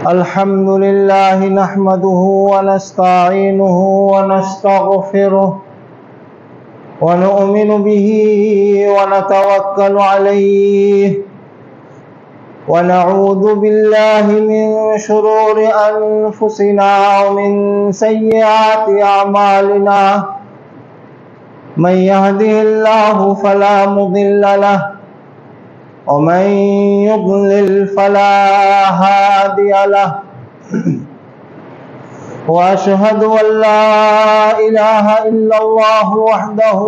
الحمد لله نحمده ونستعينه ونستغفره ونؤمن به ونتوكل عليه ونعوذ بالله من شرور أنفسنا ومن سيئات أعمالنا من يهده الله فلا مضل له ومن يضلل فلا هادي له وأشهد أن لا إله إلا الله وحده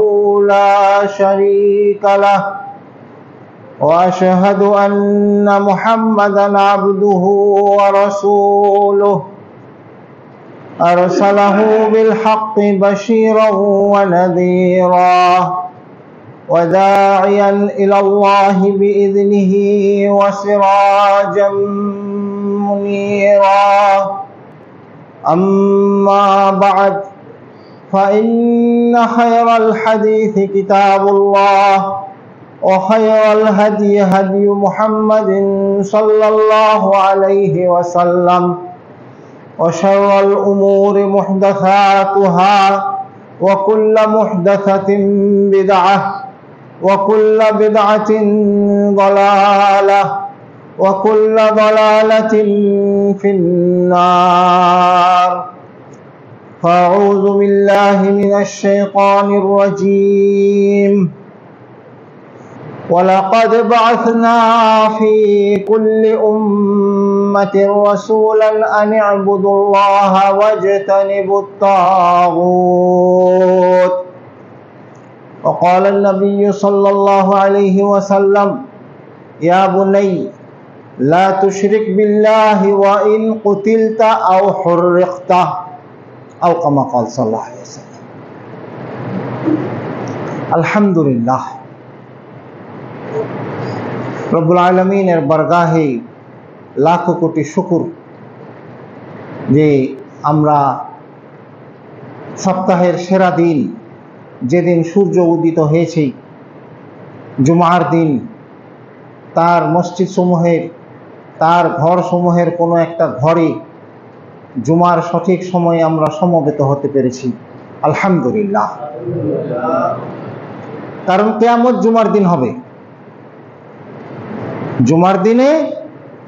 لا شريك له وأشهد أن محمدا عبده ورسوله أرسله بالحق بشيرا ونذيرا وداعيا إلى الله بإذنه وسراجا منيرا أما بعد فإن خير الحديث كتاب الله وخير الهدي هدي محمد صلى الله عليه وسلم وشر الأمور محدثاتها وكل محدثة بدعة وكل بدعة ضلالة وكل ضلالة في النار فأعوذ بالله من الشيطان الرجيم ولقد بعثنا في كل أمة رسولا أن اعبدوا الله واجتنبوا الطاغوت وقال النبي صلى الله عليه وسلم يا بني لا تشرك بالله وإن قتلت أو حرقت أو كما قال صلى الله عليه وسلم الحمد لله রব্বুল আলামিনের বারগাহে লাখো কোটি শুকর যে আমরা সপ্তাহের সেরা দিন যেদিন সূর্য উদিত হয়েছে জুমার দিন তার মসজিদ সমূহের তার ঘর সমূহের কোনো একটা ঘরে জুমার সঠিক সময়ে আমরা সমবেত হতে পেরেছি আলহামদুলিল্লাহ। কারণ কিয়ামত জুমার দিন হবে, জুমার দিনে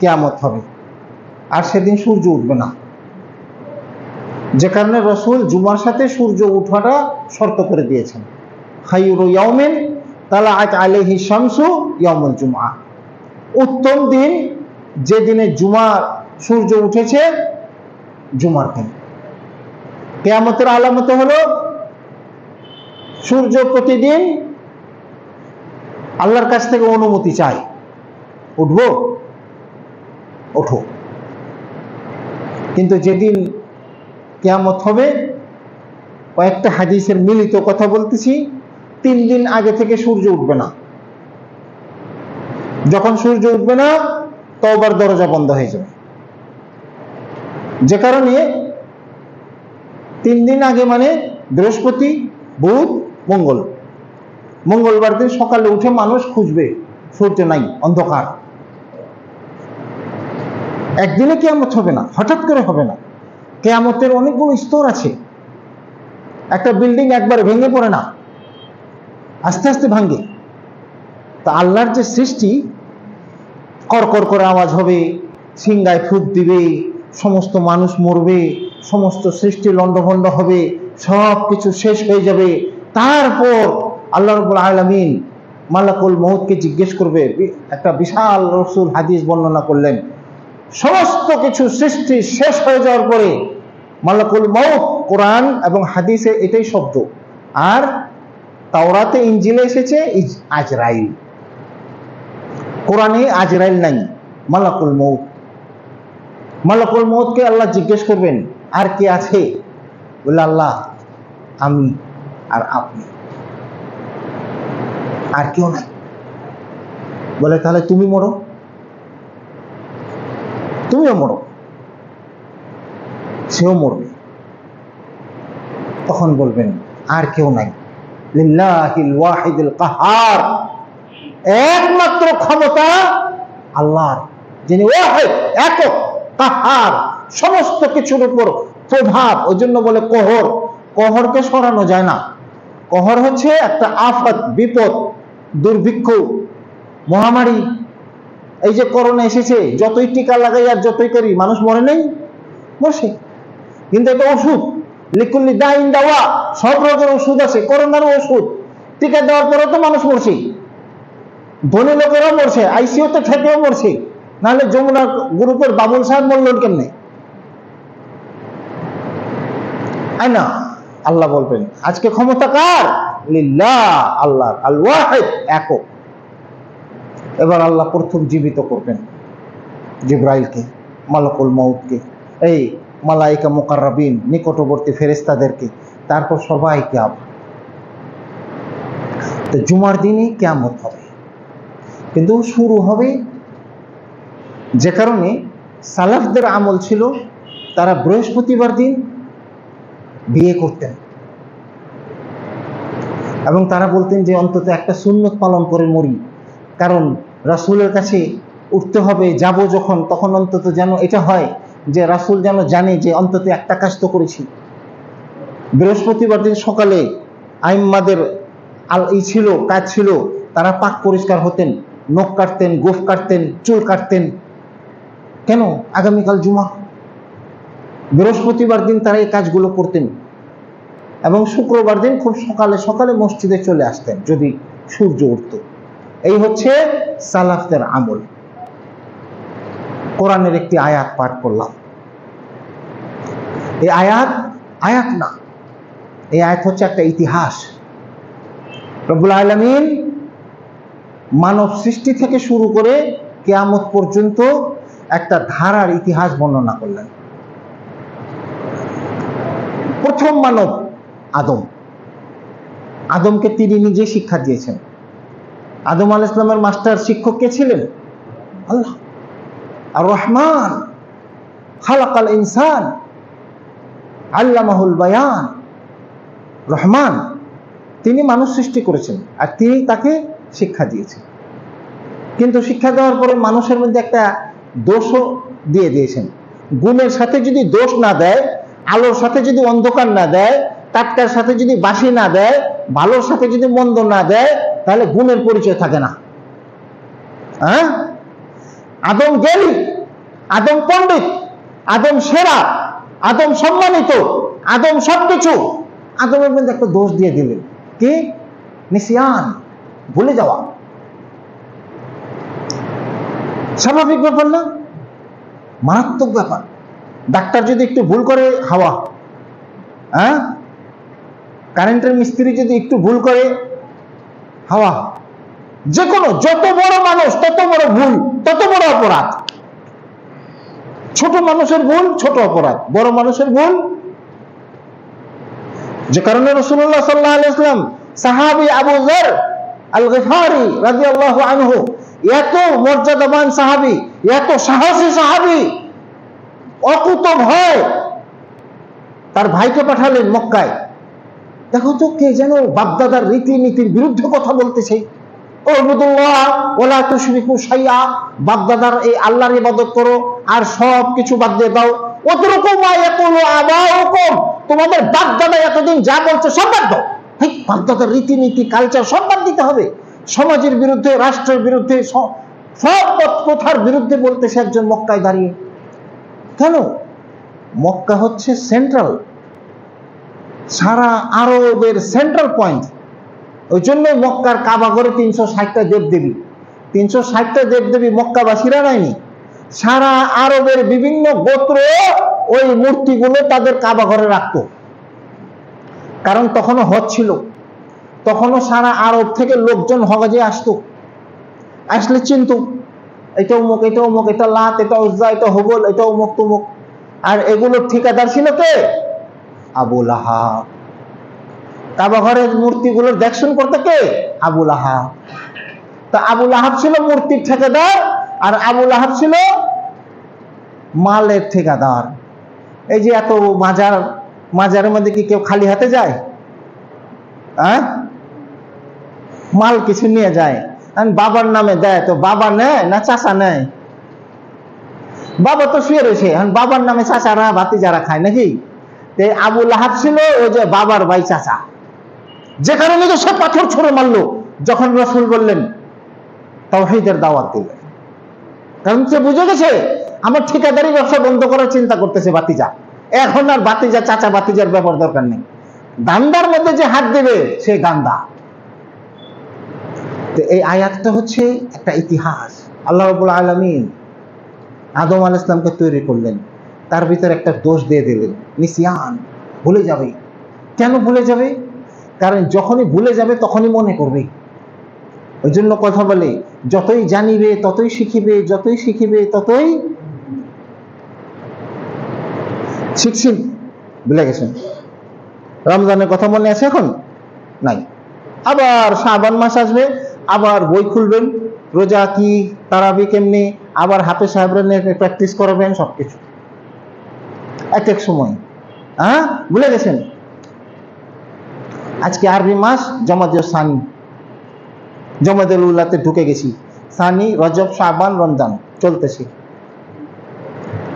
কিয়ামত হবে আর সেদিন সূর্য উঠবে না, যে কারণে রাসূল জুমার সাথে সূর্য উঠাটা শর্ত করে দিয়েছেন। খায়রু ইয়াউমিন তালাআত আলাইহি শামসু ইয়াউমুল জুমআ, উত্তম দিন যে দিনে জুমার সূর্য উঠেছে জুমার দিন। কিয়ামতের আলামত হলো সূর্য প্রতিদিন আল্লাহর কাছ থেকে অনুমতি চায়, উঠবো ওঠো। কিন্তু যেদিন কিয়ামত হবে কয়েকটা হাদিসের মিলিত কথা বলতেছি, 3 দিন আগে থেকে সূর্য উঠবে না। যখন সূর্য উঠবে না তওবার দরজা বন্ধ হয়ে যাবে, যে কারণে 3 দিন আগে মানে বৃহস্পতি, বুধ, মঙ্গলবার দিন সকালে উঠে মানুষ খুঁজবে সূর্য নাই, অন্ধকার। একদিনে কিয়ামত হবে না, হঠাৎ করে হবে না। কিয়ামতের অনেকগুলো স্তর আছে। একটা বিল্ডিং একবার ভেঙে পড়ে না, আস্তে আস্তে ভাঙে। তা আল্লাহর যে সৃষ্টি, কড়কড় করে আওয়াজ হবে, সিংগায় ফুঁক দিবে, সমস্ত মানুষ মরবে, সমস্ত সৃষ্টি লণ্ডভণ্ড হবে, সব কিছু শেষ হয়ে যাবে। তারপর আল্লাহ রাব্বুল আলামিন মালাকুল মউতকে জিজ্ঞেস করবে। একটা বিশাল রাসূল হাদিস বর্ণনা করলেন, সমস্ত কিছু সৃষ্টি শেষ হয়ে যাওয়ার পরে মালাকুল মউত, কোরআন এবং হাদিসে এটাই শব্দ, আর তাওরাতে ইনজিলে এসেছে আজরাইল, কোরআনে আজরাইল নাই, মালাকুল মউত। মালাকুল মউতকে আল্লাহ জিজ্ঞেস করবেন আর কে আছে? বলে আল্লাহ আমি আর আপনি, আর কেউ নাই। বলে তাহলে তুমি মরো, তুমিও মরো, সেও মরবে। তখন বলবেন আর কেউ নাই, লিল্লাহিল ওয়াহিদুল কাহার, একমাত্র ক্ষমতা আল্লাহর, যিনি ওয়াহিদ, একক, কাহার, সমস্ত কিছুর উপর প্রভাব। ওই জন্য বলে কোহর। কোহরকে সরানো যায় না। কোহর হচ্ছে একটা আফত, বিপদ, দুর্ভিক্ষ, মহামারী। এই যে করোনা এসেছে, যতই টিকা লাগাই আর যতই করি, মানুষ মরে নেই? মরছে। কিন্তু এটা ওষুধ, লিকুল্লি দাইন দাওয়া, সব রোগের ওষুধ আছে, করোনারও ওষুধ। টিকা দেওয়ার পরেও তো মানুষ মরছে, ধনী লোকেরাও মরছে, আইসিইউতে থেকেও মরছে। নাহলে যমুনা গ্রুপের বাবুল সাহেব মরলেন কেমনে? না, আল্লাহ বলবেন আজকে ক্ষমতা কার? লিল্লাহ, আল্লাহ, আল ওয়াহিদ, একক। এবার আল্লাহ প্রথম জীবিত করবেন জিবরাইলকে, মালাকুল মউতকে, এই মালাইকা মুকাররাবিন, নিকটবর্তী ফেরেশতাদেরকে, তারপর সবাইকে আবার। তো জুমার দিনই কিয়ামত হবে, কিন্তু শুরু হবে যে কারণে সালাফদের আমল ছিল, তারা বৃহস্পতিবার দিন বিয়ে করতেন এবং তারা বলতেন যে অন্তত একটা সুন্নত পালন করে মরি, কারণ রাসূলের কাছে উঠতে হবে, যাব যখন, তখন অন্তত যেন এটা হয় যে রাসূল যেন জানে যে অন্তত একটা কাজ তো করেছি। বৃহস্পতিবার দিন সকালে আইম্মাদের ছিল, কাজ ছিল, তারা পাক পরিষ্কার হতেন, নখ কাটতেন, গোফ কাটতেন, চুল কাটতেন। কেন? আগামীকাল জুমা। বৃহস্পতিবার দিন তারা এই কাজগুলো করতেন এবং শুক্রবার দিন খুব সকালে সকালে মসজিদে চলে আসতেন যদি সূর্য উঠত। এই হচ্ছে সালাফদের আমল। কোরআনের একটি আয়াত পাঠ করলাম। এই আয়াত না, এই আয়াত হচ্ছে একটা ইতিহাস। রব্বুল আলামিন মানব সৃষ্টি থেকে শুরু করে কিয়ামত পর্যন্ত একটা ধারার ইতিহাস বর্ণনা করলেন। প্রথম মানব আদম। আদমকে তিনি নিজে শিক্ষা দিয়েছেন। আদম আলাইহিস সালামের মাস্টার শিক্ষক কে ছিলেন? আল্লাহ। আর রহমান খালাকাল ইনসান আল্লামাহুল বায়ান। রহমান, তিনি মানুষ সৃষ্টি করেছেন আর তিনি তাকে শিক্ষা দিয়েছেন। কিন্তু শিক্ষা দেওয়ার পরে মানুষের মধ্যে একটা দোষও দিয়ে দিয়েছেন। গুণের সাথে যদি দোষ না দেয়, আলোর সাথে যদি অন্ধকার না দেয়, টাটকার সাথে যদি বাসি না দেয়, ভালোর সাথে যদি মন্দ না দেয়, তাহলে গুণের পরিচয় থাকে না। হ্যাঁ, আদম জ্ঞানী, আদম পণ্ডিত, আদম সেরা, আদম সম্মানিত, আদম সবকিছু। আদমের মধ্যে একটা দোষ দিয়ে দিলেন, কি? নিসিয়ান, ভুলে যাওয়া। স্বাভাবিক ব্যাপার না? মারাত্মক ব্যাপার। ডাক্তার যদি একটু ভুল করে, হাওয়া। হ্যাঁ, কারেন্টের মিস্ত্রি যদি একটু ভুল করে, হাওয়া। যে কোনো, যত বড় মানুষ তত বড় ভুল, তত বড় অপরাধ। ছোট মানুষের ভুল ছোট অপরাধ, বড় মানুষের ভুল। যে কারণে রাসূলুল্লাহ সাল্লাল্লাহু আলাইহি ওয়াসাল্লাম সাহাবী আবু যর আল গিফারি রাদিয়াল্লাহু আনহু, এত মর্যাদাবান সাহাবী, এত সাহসী সাহাবী, অকুত ভয়, তার ভাইকে পাঠালেন মক্কায়। দেখো তো, কে যেন বাপদাদার রীতিনীতির বিরুদ্ধে কথা বলতেছে। উবুদুল্লাহ ওয়ালা তুশরিকু শাইআ, বাপদাদার এই আল্লাহর ইবাদত করো আর সব কিছু বাদ দিয়ে দাও। উতরুকু মা ইয়াকুলু আবাউকুম, তোমাদের বাপদাদা এতদিন যা বলছে সব বাদ দাও। এই বাপদাদার রীতিনীতি, কালচার সব বাদ দিতে হবে। সমাজের বিরুদ্ধে, রাষ্ট্রের বিরুদ্ধে, সব প্রথার বিরুদ্ধে বলতেছে একজন মক্কায় দাঁড়িয়ে। কেন? মক্কা হচ্ছে সেন্ট্রাল, সারা আরবের সেন্ট্রাল পয়েন্ট। ওই জন্য মক্কার কাবা ঘরে 360টা দেবদেবী। 360টা দেবদেবী মক্কাবাসীরা নাইনি, সারা আরবের বিভিন্ন গোত্র ওই মূর্তিগুলো তাদের কাবা ঘরে রাখতো। কারণ তখনও হজ ছিল, তখনও সারা আরব থেকে লোকজন হজে আসতো। আসলে চিনত, এটা অমুক, এটা অমুক, এটা লাত, এটা উজ্জা, এটা হুবল, এটা অমুক তমুক। আর এগুলোর ঠিকাদার ছিল কে? আবু লাহাব। কাবা ঘরের মূর্তিগুলোর দেখশন করতে কে? আবু লাহাব। তা আবু লাহাব ছিল মূর্তির ঠিকাদার, আর আবু লাহাব ছিল মালের ঠিকাদার। এই যে এত মাজারের মধ্যে কি কেউ খালি হাতে যায়? মাল কিছু নিয়ে যায়, বাবার নামে দেয়, তো বাবা নেয় না চাচা নেয়? বাবা তো শুয়ে রয়েছে, এখন বাবার নামে চাচারা ভাতিজারা খায় নাকি? আবু লাহাব ছিল ওই যে বাবার ভাই চাচা, যে কারণে তো সে পাথর ছুঁড়ে মারলো যখন রাসূল বললেন তাওহীদের দাওয়াত দিলেন। কারণ সে বুঝে গেছে আমার ঠিকাদারি ব্যবসা বন্ধ করার চিন্তা করতেছে ভাতিজা, এখন আর ভাতিজা চাচা ভাতিজার ব্যাপার দরকার নেই, গান্দার মধ্যে যে হাত দেবে সে গান্দা। তো এই আয়াতটা হচ্ছে একটা ইতিহাস। আল্লাহ রাব্বুল আলামিন আদম আলাইহিস সালামকে তৈরি করলেন, তার ভিতরে একটা দোষ দিয়ে দিলেন, নিসিয়ান, ভুলে যাবে। কেন ভুলে যাবে? কারণ যখনই ভুলে যাবে তখনই মনে করবে। ওই জন্য কথা বলে যতই জানিবে ততই শিখিবে, যতই শিখিবে ততই শিখছেন, ভুলে গেছেন। রমজানের কথা মনে আছে এখন? নাই। আবার শাবান মাস আসবে, আবার বই খুলবেন, রোজা কি, তারাবি কেমনি, আবার হাফেজ সাহেবরা প্র্যাকটিস করাবেন, সবকিছু এক এক সময়। ভুলে গেছেন। আজকে আরবি মাস জমাদিউল সানি, জমাদিউল উলাতে ঢুকে গেছি। সানি, রজব, শাবান, রমজান চলতেছে।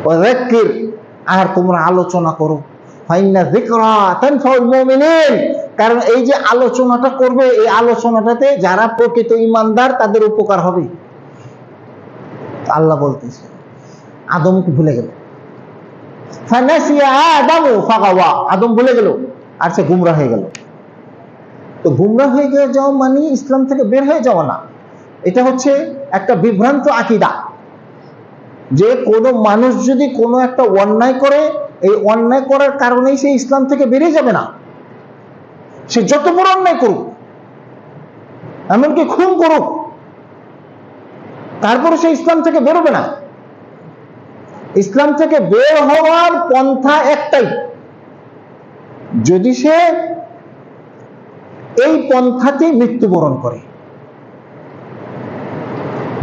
ওয়াযাক্কির, আর তোমরা আলোচনা করো, ফাইন্না যিকরা তানফাউল মুমিনিন, কারণ এই যে আলোচনাটা করবে, এই আলোচনাটাতে যারা প্রকৃত ঈমানদার তাদের উপকার হবে। আল্লাহ বলতেছে আদমকে ভুলে গেল, ফানাসিয়া আদামু ফাগাওয়া, আদম ভুলে গেল আর সে গুমরাহ হয়ে গেল। তো গুমরাহ হয়ে যাওয়া মানে ইসলাম থেকে বের হয়ে যাওয়া না, এটা হচ্ছে একটা বিভ্রান্ত আকীদা, যে কোনো মানুষ যদি কোনো একটা অন্যায় করে, এই অন্যায় করার কারণেই সে ইসলাম থেকে বেরিয়ে যাবে না। সে যত বড় অন্যায় করুক, এমনকি খুন করুক, তারপরে সে ইসলাম থেকে বেরোবে না। ইসলাম থেকে বের হওয়ার পন্থা একটাই, যদি সে এই পন্থাতেই মৃত্যুবরণ করে,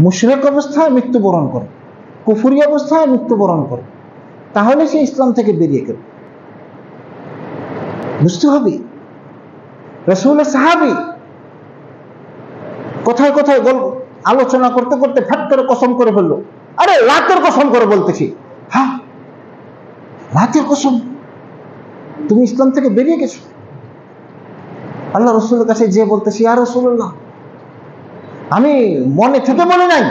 মুশরিক অবস্থায় মৃত্যুবরণ করে, কুফরি অবস্থায় মৃত্যুবরণ করে, তাহলে সে ইসলাম থেকে বেরিয়ে গেল। বুঝতে হবে। রাসূলের সাহাবী কোথায় কোথায় আলোচনা করতে করতে ফাট করে কসম করে ফেললো, আরে লাতের কসম করে বলতেছি, হ্যাঁ লাতের কসম, তুমি ইসলাম থেকে বেরিয়ে গেছো। আল্লাহ রাসূলের কাছে যে বলতেছি, ইয়া রাসূলুল্লাহ, আমি মনে থেকে বলি নাই,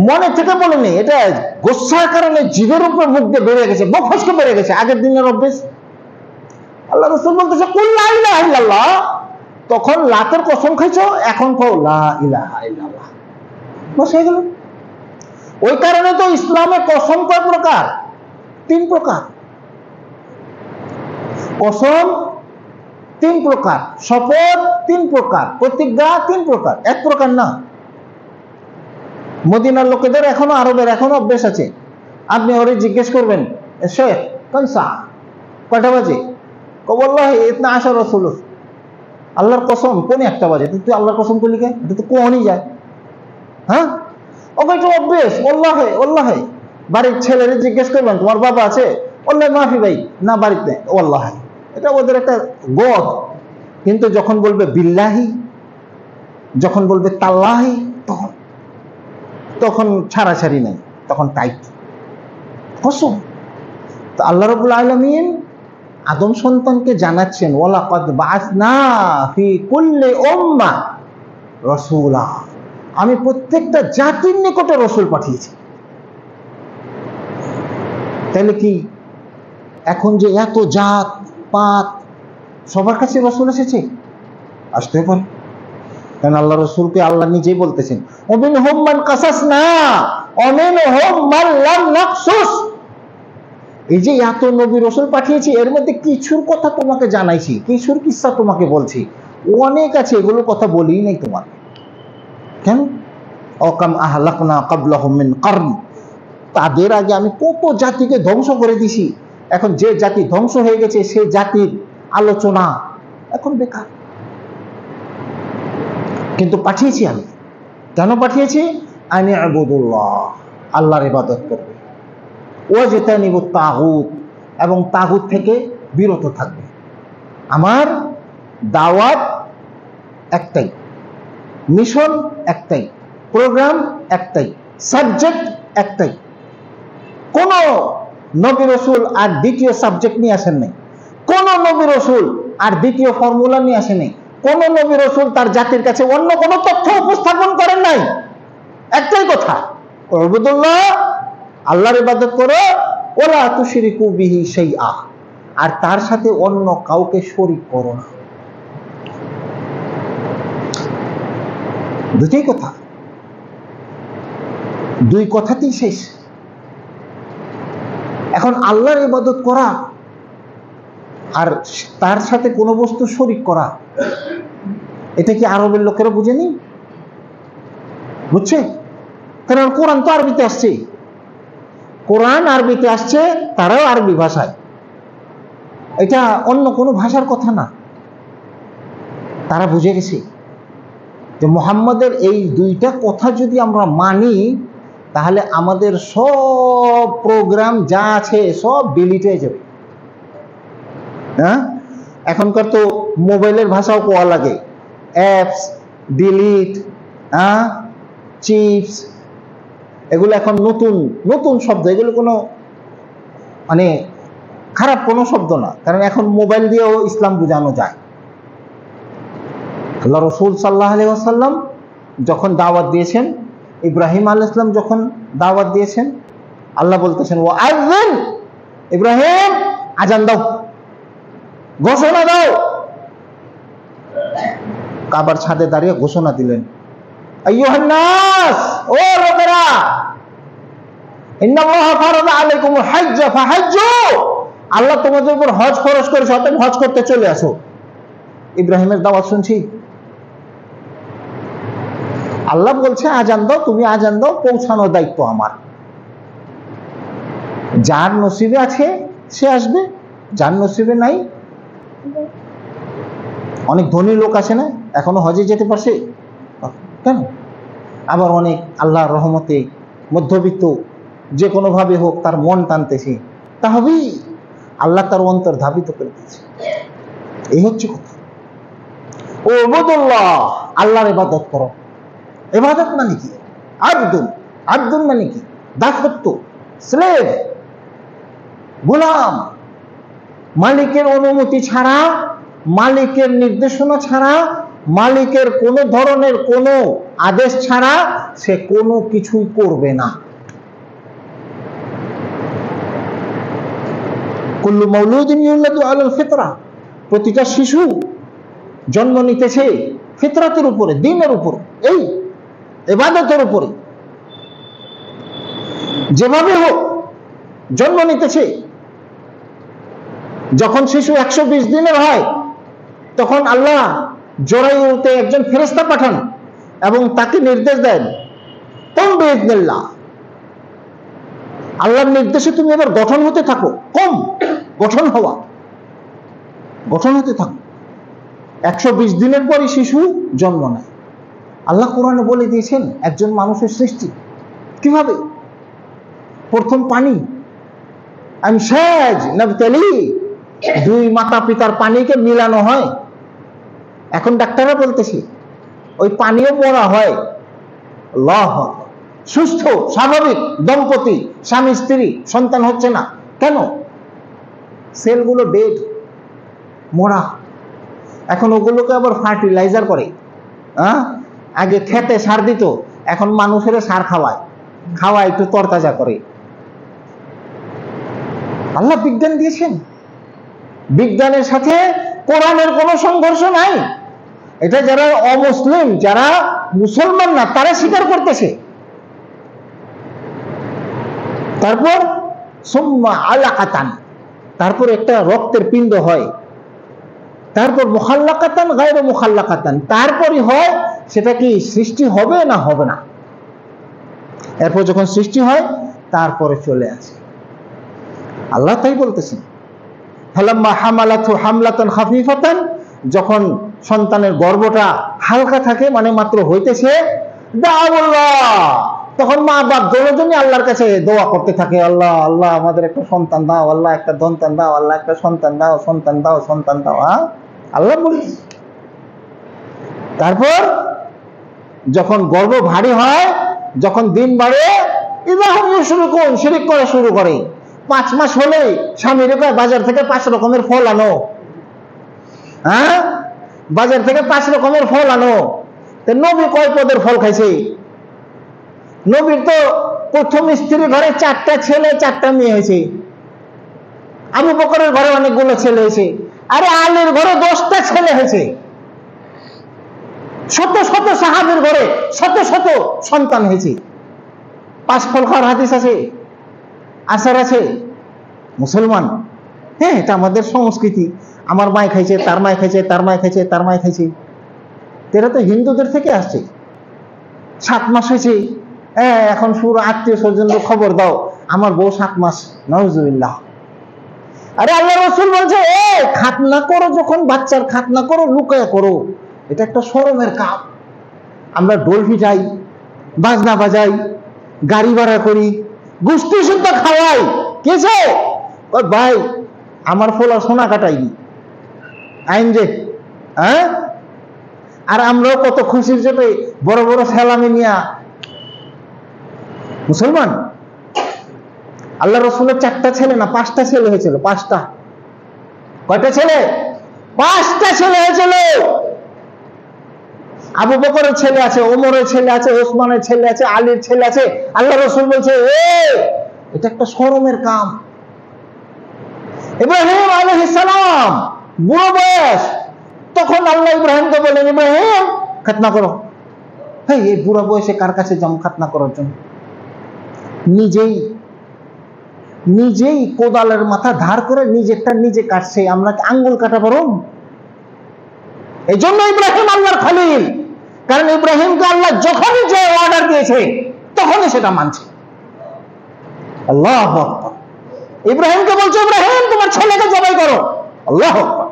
মনে থেকে বলি নাই, এটা গোসার কারণে জিভের উপর মুখ দিয়ে বেরিয়ে গেছে, মুখ ফসকে বেরিয়ে গেছে, আগের দিনের অভ্যেস। আল্লাহ রাসূল বলতেছে কুল লা ইলাহা ইল্লাল্লাহ, তখন লাতের কসম খাইছো, এখন কও লা ইলাহা ইল্লাল্লাহ, বস হয়ে গেল। ওই কারণে তো ইসলামে কসম কয় প্রকার? 3 প্রকার। কসম 3 প্রকার, শপথ 3 প্রকার, প্রতিজ্ঞা 3 প্রকার, এক প্রকার না। মদিনার লোকেদের এখনো, আরবের এখনো অভ্যেস আছে, আপনি ওরে জিজ্ঞেস করবেন, শেখ কনসা, কয়টা বাজে? ওয়াল্লাহি ইতনা আশার রাসূল, আল্লাহর কসম কোন একটা বাজে। তুই আল্লাহর কসম করলি কে? এটা তো কোনই যায়। হ্যাঁ, ওকে তো অভ্যেস। ওয়াল্লাহি ওয়াল্লাহি, বাড়ির ছেলেরে জিজ্ঞেস করবেন তোমার বাবা আছে? ওয়াল্লাহি মাফি ভাই, না বাড়িতে, ওয়াল্লাহি। এটা ওদের একটা গদ। কিন্তু যখন বলবে বিল্লাহি, যখন বলবে তাল্লাহি, তখন ছাড়াছাড়ি নেই, তখন টাইট কসম। তো আল্লাহ রাব্বুল আলামিন আদম সন্তানকে জানাচ্ছেন, ওয়ালাকাদ বাআসনা ফি কুল্লি উম্মাহ রাসূলা, আমি প্রত্যেকটা জাতির নিকটে রাসূল পাঠিয়েছি। তাহলে কি এখন যে এত জাত পাত সবার কাছে রাসূল এসেছে? আসতে পারে, কারণ আল্লাহ রাসূলকে আল্লাহ নিজেই বলতেছেন, ওমিনহুম মান কাসাসনা ওমিনহুম মান লাম নাকসুস, এই যে এত নবী রাসূল পাঠিয়েছি, এর মধ্যে কিছুর কথা তোমাকে জানাইছি, কিছুর কিসসা তোমাকে বলছি, অনেক আছে, এগুলো কথা বলিই নাই তোমার। কেন? অকাম আহলাকনা ক্বাবলাহুম মিন কারন, তাদের আগে আমি কত জাতিকে ধ্বংস করে দিছি, এখন যে জাতি ধ্বংস হয়ে গেছে সেই জাতির আলোচনা এখন বেকার। কিন্তু পাঠিয়েছি আমি, কেন পাঠিয়েছি? আনি আবুদুল্লাহ, আল্লাহর ইবাদত করবে, ওয়াজতানিবুত তাগুত, এবং তাগুত থেকে বিরত থাকবে। আমার দাওয়াত একটাই, মিশন একটাই, প্রোগ্রাম একটাই, সাবজেক্ট একটাই, নবী রাসূল আর দ্বিতীয় সাবজেক্ট নিয়ে আসেন নাই, কোন নবী রাসূল আর দ্বিতীয় ফর্মুলা নিয়ে আসেন নাই, কোন নবী রাসূল তার জাতির কাছে অন্য কোন তথ্য উপস্থাপন করেন নাই। একটাই কথা, উবুদুল্লাহ, আল্লাহর ইবাদত করো, ওয়ালা তুশরিকু বিহি শাইআ, আর তার সাথে অন্য কাউকে শরীক করো না। দুটোই কথা, দুই কথাতেই শেষ। এখন আল্লাহর ইবাদত করা আর তার সাথে কোনো বস্তু শরীক করা, এটা কি আরবের লোকেরা বুঝেনি? বুঝছে? কারণ কোরআন তো আরবিতে আসছে, কোরআন আরবিতে আসছে, তারাও আরবি ভাষায়, এটা অন্য কোনো ভাষার কথা না। তারা বুঝে গেছে যে মুহাম্মাদের এই দুইটা কথা যদি আমরা মানি, তাহলে আমাদের সব প্রোগ্রাম যা আছে সব ডিলিট হয়ে যাবে। হ্যাঁ, এখনকার তো মোবাইলের ভাষাও কোয়া লাগে, অ্যাপস, ডিলিট, চিপস, এগুলো এখন নতুন নতুন শব্দ, এগুলো কোনো মানে খারাপ কোনো শব্দ না, কারণ এখন মোবাইল দিয়েও ইসলাম বোঝানো যায়। আল্লাহ রাসূল সাল্লাল্লাহু আলাইহি ওয়াসাল্লাম যখন দাওয়াত দিয়েছেন, ইব্রাহিম আলাইহিস সালাম যখন দাওয়াত দিয়েছেন, আল্লাহ বলতেছেন ওয়া আযিন, ইব্রাহিম আজান দাও, ঘোষণা দাও। কাবার ছাদে দাঁড়িয়ে ঘোষণা দিলেন, আইয়ুহান নাস, ও লোকেরা, ইন্নাল্লাহা ফারাদা আলাইকুমুল হজ্জ ফাহাজ্জু, আল্লাহ তোমাদের উপর হজ ফরজ করেছে, অতএব হজ করতে চলে আসো। ইব্রাহিমের দাওয়াত শুনছি, আল্লাহ বলছে আজান দাও, তুমি আজান দাও, পৌঁছানোর দায়িত্ব আমার। যার নসিবে আছে সে আসবে, যার নসিবে নাই। অনেক ধনী লোক আছে না, এখনো হজে যেতে পারছে কেন? আবার অনেক আল্লাহর রহমতে মধ্যবিত্ত, যে কোনো ভাবে হোক তার মন টানতেছে, তা হবেই, আল্লাহ তার অন্তর ধাবিত করে দিয়েছে। এই হচ্ছে কথা। ও উবুদুল্লাহ, আল্লাহর ইবাদত করো। ইবাদত মানে কি? আব্দুল, আব্দুল মানে কি? দাসত্ব, স্লেভ, গোলাম। মালিকের অনুমতি ছাড়া, মালিকের নির্দেশনা ছাড়া, মালিকের কোন ধরনের কোন আদেশ ছাড়া সে কোনো কিছুই করবে না। কুল্লু মাউলুদিন ইউলাদু আলাল ফিতরা, প্রতিটা শিশু জন্ম নিতেছে ফিতরাতের উপরে, দ্বীনের উপরে, এই ইবাদতের উপরে। যেভাবে হোক জন্ম নিতেছে। যখন শিশু 120 দিনের হয়, তখন আল্লাহ জরায়ুতে একজন ফেরেশতা পাঠান এবং তাকে নির্দেশ দেন, কুম বিইذনিল্লাহ, আল্লাহর নির্দেশে তুমি এবার গঠন হতে থাকো। কম গঠন হওয়া, গঠন হতে থাকো। 120 দিনের পরই শিশু জন্ম নেয়। আল্লাহ কোরআনে বলে দিয়েছেন একজন মানুষের সৃষ্টি কিভাবে। প্রথম পানি, আমশাজ নাবতালি, দুই মাতা পিতার পানিকে মিলানো হয়। এখন ডাক্তাররা বলতেছে ওই পানিও পড়া হয়। আল্লাহ, সুস্থ স্বাভাবিক দম্পতি, স্বামী স্ত্রী, সন্তান হচ্ছে না কেন? সেলগুলো ডেড, মরা। এখন ওগুলোকে আবার ফার্টিলাইজার করে। আগে খেতে সার দিত, এখন মানুষের সার খাওয়ায়, খাওয়ায় একটু তরতাজা করে। আল্লাহ বিজ্ঞান দিয়েছেন, বিজ্ঞানের সাথে কোরআনের কোনো সংঘর্ষ নাই। এটা যারা অমুসলিম, যারা মুসলমান না, তারা স্বীকার করতেছে। তারপর সুম্মা আলাকাতান, তারপর একটা রক্তের পিণ্ড হয়। তারপর মুখাল্লাকাতান গায়রু মুখাল্লাকাতান, তারপরই হয় সেটা কি সৃষ্টি হবে না হবে না। এরপর যখন সৃষ্টি হয় তারপরে চলে আসে। আল্লাহ তাই বলতেছেন, ফালাম্মা হামালাতু হামলাতান খাফিফাতান, যখন সন্তানের গর্ভটা হালকা থাকে, মানে মাত্র হইতেছে, দাআউল্লাহ, তখন মা বাপ দুজনই আল্লাহর কাছে দোয়া করতে থাকে, আল্লাহ আল্লাহ আমাদের একটা সন্তান দাও, আল্লাহ একটা সন্তান দাও, আল্লাহ একটা সন্তান দাও, সন্তান দাও, সন্তান দাও। আল্লাহ বলি। তারপর যখন গর্ভ ভারী হয়, যখন দিন বাড়ে, ইদাহুম ইউশরিকুন, শিরক করা শুরু করে। 5 মাস হলে স্বামীর কয় বাজার থেকে 5 রকমের ফল আনো, হ্যাঁ বাজার থেকে 5 রকমের ফল আনো। নবী কয় পদের ফল খাইছে? নবীর তো প্রথম স্ত্রীর ঘরে 4টা ছেলে 4টা মেয়ে হয়েছে, আবু বকরের ঘরে অনেকগুলো ছেলে হয়েছে, আরে আলীর ঘরে 10টা ছেলে হয়েছে, শত শত সাহাবীর ঘরে শত শত সন্তান হয়েছে। 5 ফল খাওয়ার হাদিস আছে, আসার আছে। মুসলমান, হ্যাঁ এটা আমাদের সংস্কৃতি। আমার মায় খাইছে, তার মায় খাইছে, তার মায় খাইছে, তার মায় খাইছে। এরা তো হিন্দুদের থেকে আসছে। 7 মাস হয়েছে, এখন পুরো আত্মীয় স্বজনদের খবর দাও আমার বউ 7 মাস। নাউজুবিল্লাহ। আরে আল্লাহ রাসূল বলছে খাতনা করো, যখন বাচ্চার খাতনা করো লুকায়া করো, এটা একটা শরমের কাজ। আমরা ডোল পিটাই, বাজনা বাজাই, গাড়ি ভাড়া করি, গোষ্ঠী শুদ্ধ খাওয়াই। কেছে ভাই আমার ফোলা সোনা কাটাইনি আইন যে, হ্যাঁ আর আমরাও কত খুশির চেপে বড় বড় সালামি নিয়া। মুসলমান, আল্লাহ রাসূলের 4টা ছেলে না 5টা ছেলে হয়েছিল। 5টা, কয়টা ছেলে? 5টা ছেলে হয়েছিল। আবু বকরের ছেলে আছে, ওমরের ছেলে আছে, ওসমানের ছেলে আছে, আলীর ছেলে আছে। আল্লাহ রাসূল বলছে এটা একটা শরমের কাম। ইব্রাহিম আলাইহিস সালাম বুড়ো বয়স, তখন আল্লাহ ইব্রাহিমকে বলেন ইব্রাহিম খাতনা করো। এই বুড়া বয়সে কার কাছে যাম খাতনা করার জন্য? নিজেই কোদালের মাথা ধার করে নিজেরটা নিজে কাটছে, আমরা আঙ্গুল কাটা পারব? এই জন্য ইব্রাহিম আল্লাহর খলিল, কারণ ইব্রাহিমকে আল্লাহ যখনই যে অর্ডার দিয়েছে তখনই সেটা মানছে। আল্লাহু আকবার। ইব্রাহিমকে বলছে ইব্রাহিম তোমার ছেলেকে জবাই করো। আল্লাহু আকবার।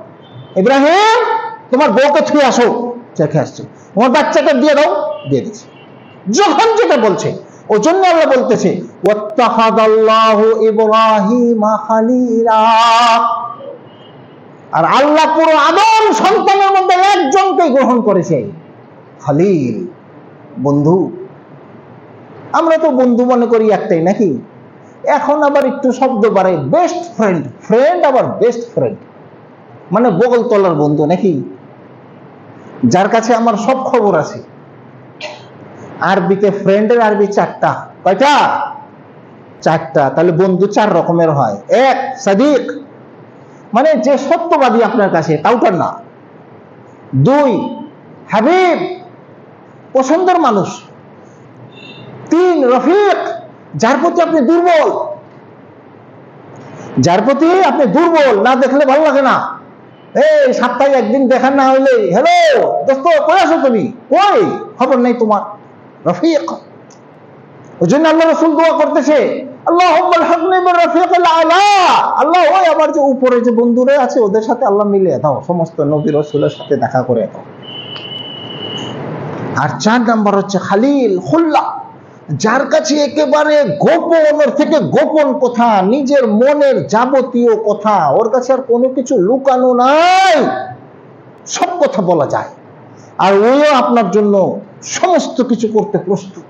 ইব্রাহিম তোমার বউকে ছুঁয়ে আসো, চেখে আসছে। তোমার বাচ্চাকে দিয়ে দাও, দিয়ে দিচ্ছে। যখন যেটা বলছে, ওই জন্য আল্লাহ বলতেছে ওয়াত্তাখাযাল্লাহু ইব্রাহিমা খালিলা। আর আল্লাহ পুরো আদম সন্তানের মধ্যে একজনকে গ্রহণ করেছে খালিল, বন্ধু। আমরা তো বন্ধু মনে করি একটাই নাকি? এখন আবার একটু শব্দ বাড়ে, বেস্ট ফ্রেন্ড। ফ্রেন্ড আবার বেস্ট ফ্রেন্ড মানে বগল তলার বন্ধু নাকি? যার কাছে আমার সব খবর আছে। আরবিতে ফ্রেন্ডের আরবি 4টা। কয়টা? 4টা। তাহলে বন্ধু 4 রকমের হয়। 1 সাদিক, মানে যে সত্যবাদী আপনার কাছে, টাউটার না। 2 হাবিব, পছন্দের মানুষ। 3 রফিক, যার প্রতি আপনি দুর্বল, না দেখলে ভালো লাগে না। সপ্তাহে একদিন দেখা না হইলে হ্যালো দোস্ত কই আছো তুমি, কই খবর নাই তোমার, রফিক। ওই জন্য আল্লাহ রাসূল দোয়া করতেছে আল্লাহুম্মা আলহিকনি বির রফিকিল আলা। আল্লাহ ওই আমার যে উপরে যে বন্ধুরা আছে ওদের সাথে আল্লাহ মিলিয়ে দাও, সমস্ত নবী রাসূলের সাথে দেখা করে দাও। আর 4 নাম্বার হচ্ছে খালিল, খুল্লা, যার কাছে একেবারে গোপনের থেকে গোপন কথা, নিজের মনের যাবতীয় কথা, ওর কাছে আর কোনো কিছু লুকানো নাই, সব কথা বলা যায়। আর ওইও আপনার জন্য সমস্ত কিছু করতে প্রস্তুত।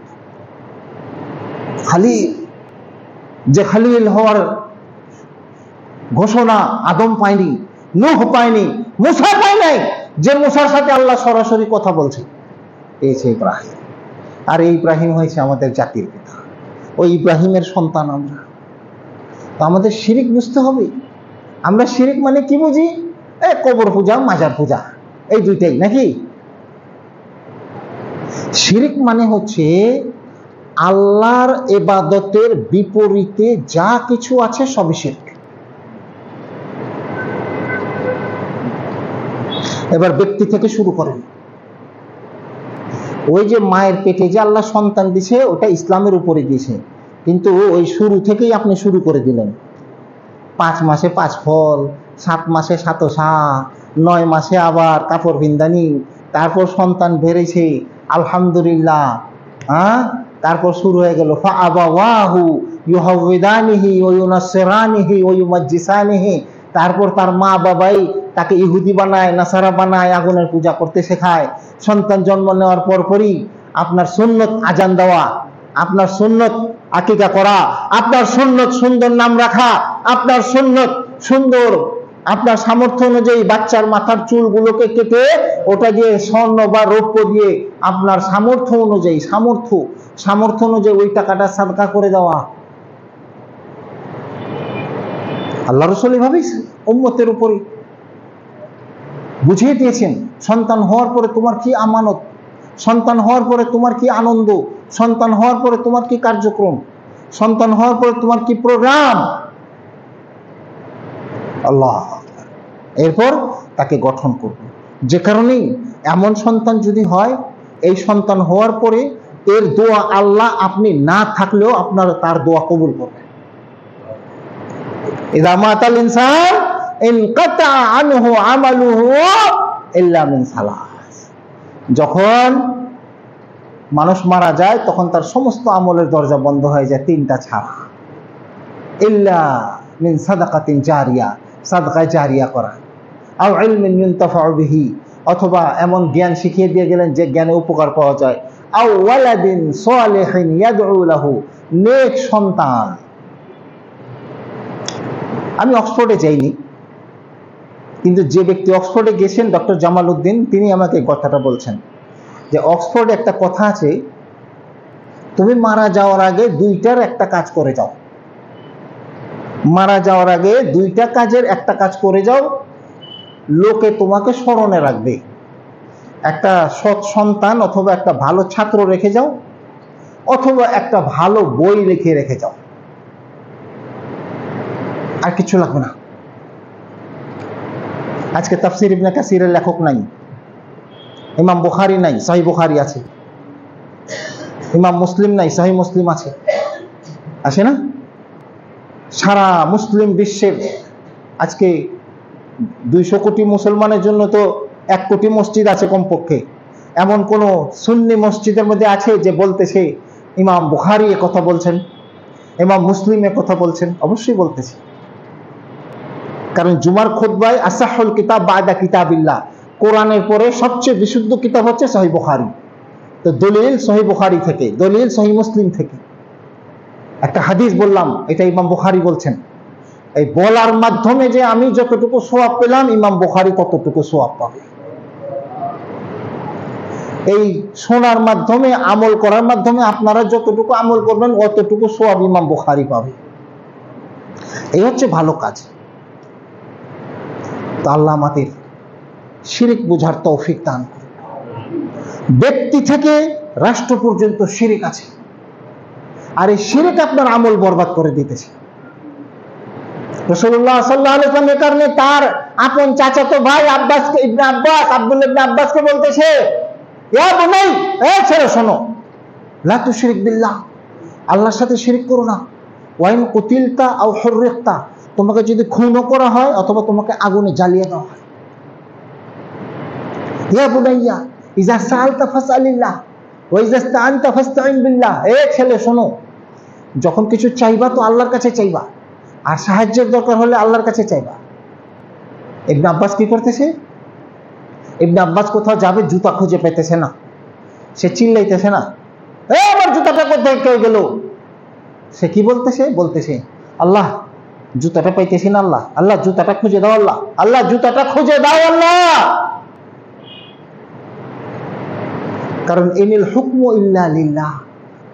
খালিল, যে খালিল হওয়ার ঘোষণা আদম পায়নি, নূহ পায়নি, মুসা পায় নাই, যে মুসার সাথে আল্লাহ সরাসরি কথা বলছে, এই যে ইব্রাহিম। আর এই ইব্রাহিম হয়েছে আমাদের জাতির পিতা। ওই ইব্রাহিমের সন্তান আমরা। তো আমাদের শিরিক বুঝতে হবে। আমরা শিরিক মানে কি বুঝি? কবর পূজা, মাজার পূজা, এই দুইটাই নাকি? শিরিক মানে হচ্ছে আল্লাহর ইবাদতের বিপরীতে যা কিছু আছে সবই শিরক। এবার ব্যক্তি থেকে শুরু করেন। ওই যে মায়ের পেটে যে আল্লাহ সন্তান দিছে ওটা ইসলামের উপরে দিয়েছে, কিন্তু ওই শুরু থেকেই আপনি শুরু করে দিলেন। 5 মাসে 5 ফল, 7 মাসে 7 সা, 9 মাসে আবার কাপড় বিন্দানি, তারপর সন্তান বেড়েছে আলহামদুলিল্লাহ। তারপর শুরু হয়ে গেল ফাআবাওয়াহু ইউহাউদানিহি ওয়া ইউনাসসিরানিহি ওয়া ইউমাজ্জিসানিহি। তারপর তার মা বাবাই তাকে ইহুদি বানায়, নাসারা বানায়, আগুনের পূজা করতে শেখায়। সন্তান জন্ম নেওয়ার পরপরই আপনার সুন্নত আজান দেওয়া, আপনার সুন্নত আকিকা করা, আপনার সুন্নত সুন্দর নাম রাখা, আপনার সুন্নত সুন্দর, আপনার সামর্থ্য অনুযায়ী বাচ্চার মাথার চুলগুলোকে কেটে ওটা দিয়ে স্বর্ণ বা রৌপ্য দিয়ে আপনার সামর্থ্য অনুযায়ী সামর্থ্য অনুযায়ী ওই টাকাটা সাদকা করে দেওয়া। আল্লাহ রাসূল এভাবেই উম্মতের উপরে বুঝিয়ে দিয়েছেন। সন্তান হওয়ার পরে তোমার কি আমানত, সন্তান হওয়ার পরে তোমার কি আনন্দ, সন্তান হওয়ার পরে তোমার কি কার্যক্রম, সন্তান হওয়ার পরে তোমার কি প্রোগ্রাম। আল্লাহ, এরপর তাকে গঠন করবে। যে কারণেই এমন সন্তান যদি হয়, এই সন্তান হওয়ার পরে এর দোয়া আল্লাহ আপনি না থাকলেও আপনার তার দোয়া কবুল করবেন। ইযা মাতাল ইনসান ইনকাতা আনহু আমালুহু ইল্লা মিন সালাস। যখন মানুষ মারা যায় তখন তার সমস্ত আমলের দরজা বন্ধ হয়ে যায় তিনটা ছাড়া। ইল্লা মিন সাদাকাতিন জারিয়া, সাদকা জারিয়া করা, আও ইলমিন ইউনতাফাউ বিহি, অথবা এমন জ্ঞান শিখিয়ে দিয়ে গেলেন যে জ্ঞানে উপকার পাওয়া যায়, আও ওয়ালাদিন সালিহিন ইয়াদউ লাহু, নেক সন্তান। আমি অক্সফোর্ডে যাইনি, কিন্তু যে ব্যক্তি অক্সফোর্ডে গেছেন, ডক্টর জামাল উদ্দিন, তিনি আমাকে কথাটা বলছেন যে অক্সফোর্ডে একটা কথা আছে, তুমি মারা যাওয়ার আগে দুইটার একটা কাজ করে যাও, মারা যাওয়ার আগে দুইটা কাজের একটা কাজ করে যাও, লোকে তোমাকে স্মরণে রাখবে। একটা সৎ সন্তান অথবা একটা ভালো ছাত্র রেখে যাও, অথবা একটা ভালো বই লিখে রেখে যাও, আর কিছু লাগবে না। আজকে তাফসীর ইবনে কাসিরের লেখক নাই, ইমাম বুখারী নাই, সহিহ বুখারী আছে, ইমাম মুসলিম নাই, সহিহ মুসলিম আছে, আসে না? সারা মুসলিম বিশ্বের আজকে 200 কোটি মুসলমানের জন্য তো 1 কোটি মসজিদ আছে কমপক্ষে। এমন কোন সুন্নি মসজিদের মধ্যে আছে যে বলতেছে ইমাম বুখারী এ কথা বলছেন, ইমাম মুসলিম এ কথা বলছেন? অবশ্যই বলতেছে, কারণ জুমার খুতবায় আসাহুল কিতাব বাদা কিতাবিল্লাহ, কোরআনের পরে সবচেয়ে বিশুদ্ধ কিতাব হচ্ছে সহিহ বুখারী। তো দলিল সহিহ বুখারী থেকে, দলিল সহিহ মুসলিম থেকে। একটা হাদিস বললাম, এটা ইমাম বুখারী বলছেন। এই বলার মাধ্যমে যে আমি যতটুকু সওয়াব পেলাম, ইমাম বুখারী ততটুকু সওয়াব পাবে। এই শোনার মাধ্যমে, আমল করার মাধ্যমে আপনারা যতটুকু আমল করবেন অতটুকু সওয়াব ইমাম বুখারী পাবে। এই হচ্ছে ভালো কাজ। তো আল্লাহ আমাদের শিরিক বুঝার তৌফিক দান করুন। ব্যক্তি থেকে রাষ্ট্র পর্যন্ত শিরিক আছে, আর এই শিরিক আপনার আমল বরবাদ করে দিতেছে। রাসূলুল্লাহ সাল্লাল্লাহু আলাইহি ওয়াসাল্লাম এর কারণে তার আপন চাচাতো ভাই আব্বাসকে, ইবনে আব্বাস, আব্দুল্লাহ ইবনে আব্বাসকে বলতেছে, ইয়া বুনাই, এ ছেলে শোনো, লা তুশরিক বিল্লাহ, আল্লাহর সাথে শিরিক করো না। ওয়াইন কুতিলতা আও হুররিকতা, তোমাকে যদি খুনও করা হয় অথবা তোমাকে আগুনে জ্বালিয়ে দেওয়া হয়। ইয়া বুনাইয়া ইযা সাআলতা ফাসআলিল্লাহ ওয়া ইযা ইসতাআনতা ফাসতাঈন বিল্লাহ, এ ছেলে শোনো, যখন কিছু চাইবা তো আল্লাহর কাছে চাইবা, আর সাহায্যের দরকার হলে আল্লাহর কাছে চাইবা। ইবনে আব্বাস কি করতেছে? ইবনে আব্বাস কোথাও যাবে, জুতা খুঁজে পেতেছে না, সে চিল্লাইতেছে না, এ আমার জুতাটা কোথায় কে গেল? সে কি বলতেছে? বলতেছে, আল্লাহ জুতাটা পাইতেছি না, আল্লাহ, আল্লাহ জুতাটা খুঁজে দাও, আল্লাহ, আল্লাহ জুতাটা খুঁজে দাও, আল্লাহ। কারণ ইনিল হুকমু ইল্লা লিল্লাহ,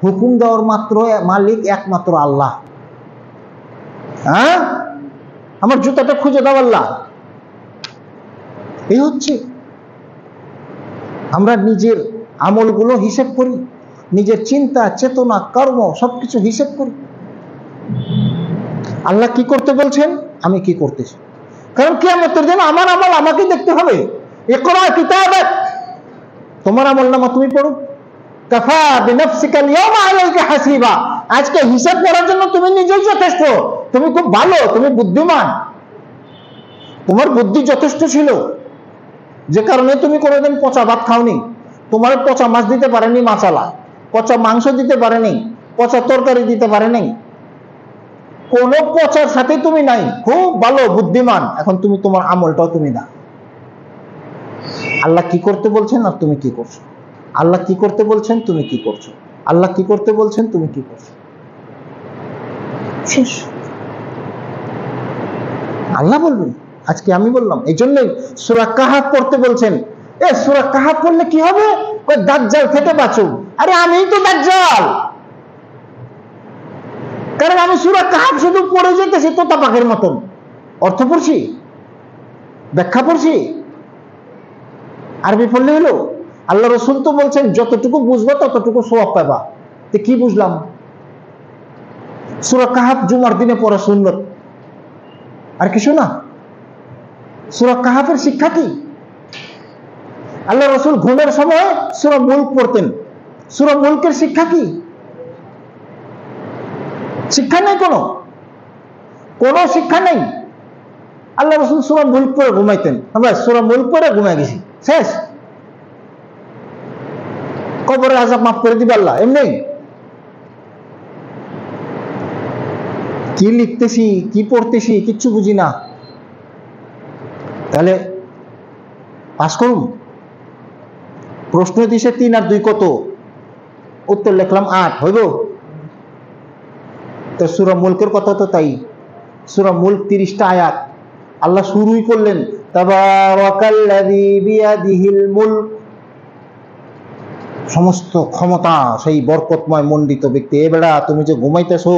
হুকুম দেওয়ার মাত্র মালিক একমাত্র আল্লাহ। হ্যাঁ, আমার জুতাটা খুঁজে দাও, আল্লাহ। এই হচ্ছে, আমরা নিজের আমলগুলো হিসেব করি, নিজের চিন্তা চেতনা কর্ম সবকিছু হিসেব করি। আল্লাহ কি করতে বলছেন, আমি কি করতেছি। কারণ কিয়ামতের দিন আমার আমল আমাকে দেখতে হবে। ইকরা কিতাবাক, তোমার আমলনামা তুমি পড়ো। কাফা বিনাফসিকা আল-ইয়াওমা আলাইকা হাসিবা, আজকে হিসাব করার জন্য তুমি নিজেই যথেষ্ট। তুমি খুব ভালো, তুমি বুদ্ধিমান, তোমার বুদ্ধি যথেষ্ট ছিল, যে কারণে তুমি কোনোদিন পচা ভাত খাওনি, তোমার পচা মাছ দিতে পারেনি মাছালা, পচা মাংস দিতে পারেনি, পচা তরকারি দিতে পারেনি, কোন পচার সাথে তুমি নাই, খুব ভালো বুদ্ধিমান। এখন তুমি তোমার আমলটাও তুমি দাও। আল্লাহ কি করতে বলছেন আর তুমি কি করছো, আল্লাহ কি করতে বলছেন তুমি কি করছো, আল্লাহ কি করতে বলছেন তুমি কি করছো। শেষ। আল্লাহ বলবেন, আজকে আমি বললাম। এই জন্যই সূরা কাহাফ পড়তে বলছেন। সূরা কাহাফ পড়লে কি হবে? ওই দাজ্জাল থেকে বাঁচো। আরে আমিই তো দাজ্জাল, কারণ আমি সূরা কাহাফ শুধু পড়ে যেতেছি তোতা পাখির মতন। অর্থ পড়ছি, ব্যাখ্যা পড়ছি, আরবি পড়লে হলো? আল্লাহ রাসূল তো বলছেন যতটুকু বুঝবো ততটুকু সওয়াব পাবা। তো কি বুঝলাম? সূরা কাহাফ জুমার দিনে পড়া সুন্নত, আর কিছু না। সূরা কাহাফের শিক্ষা কি? আল্লাহ রাসূল ঘুমের সময় সূরা মুলক পড়তেন। সূরা মুলকের শিক্ষা কি? শিক্ষা নেই, কোনো শিক্ষা নেই। আল্লাহ রাসূল সূরা মুলক পড়ে ঘুমাইতেন। আমরা সূরা মুলক পড়ে ঘুমায় গেছি, শেষ। কবরের আযাব মাফ করে দিবে আল্লাহ, এমনি। কি লিখতেছি, কি পড়তেছি, কিচ্ছু বুঝি না। তাহলে পাস করুন। প্রশ্ন দিছে 3 আর 2 কত? উত্তর লিখলাম 8, হইব? তো সূরা মুলকের কথা তো তাই। সূরা মুলক 30টা আয়াত। আল্লাহ শুরুই করলেন তাবারাকাল্লাযী বিয়াদিহিল মুলক, সমস্ত ক্ষমতা সেই বরকতময় মণ্ডিত ব্যক্তি। এ বেড়া, তুমি যে ঘুমাইতেছো,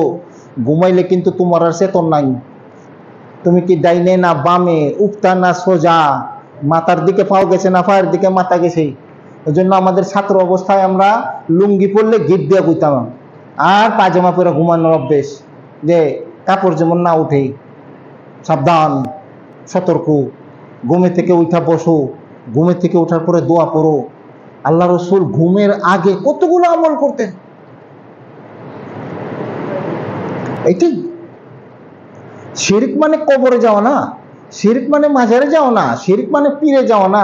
ঘুমাইলে কিন্তু তোমার আর চেতন নাই। তুমি কি ডাইনে না বামে, উফতা না সোজা, মাথার দিকে পাও গেছে না পায়ের দিকে মাথা গেছে? এই জন্য আমাদের ছাত্র অবস্থায় আমরা লুঙ্গি পরলে গিট দিয়ে ঘুরতাম, আর পায়জামা পরে ঘুমানোর অভ্যেস, যে কাপড় যেমন না উঠে। সাবধান, সতর্ক। ঘুমে থেকে উঠা বসো, ঘুমে থেকে ওঠার পরে দোয়া পড়ো। আল্লাহ রাসূল ঘুমের আগে কতগুলো আমল করতেন। এইটাই শিরক মানে কবরে যাওয়া না, শিরক মানে মাজারে যাওয়া না, শিরক মানে পীরে যাওয়া না।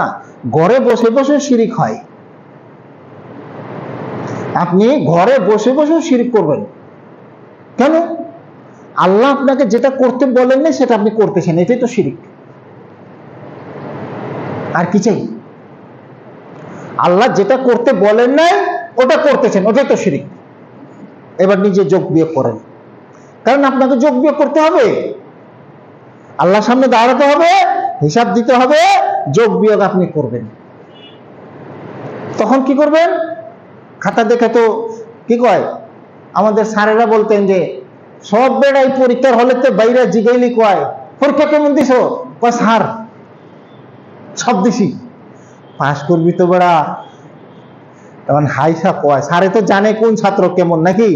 ঘরে বসে বসে শিরক হয়। আপনি ঘরে বসে বসে শিরক করবেন কেন? আল্লাহ আপনাকে যেটা করতে বলেন না সেটা আপনি করতেছেন, এটাই তো শিরক। আর কি চাই? আল্লাহ যেটা করতে বলেন নাই ওটা করতেছেন, ওটাই তো শিরক। এবার নিজে যোগ বিয়োগ করেন, কারণ আপনাকে যোগ বিয়োগ করতে হবে, আল্লাহর সামনে দাঁড়াতে হবে, হিসাব দিতে হবে। যোগ বিয়োগ আপনি করবেন। তখন কি করবেন? খাতা দেখে তো কি কয়, আমাদের স্যারেরা বলতেন যে সব বেড়াই পরীক্ষার হলেতে বাইরে জিগাইলি কয় পরীক্ষা কেমন দিছ? কয় স্যার সব দিছি। পাস করবি তো বেড়া, তখন হাইসা কয় স্যারে তো জানে কোন ছাত্র কেমন, নাকি?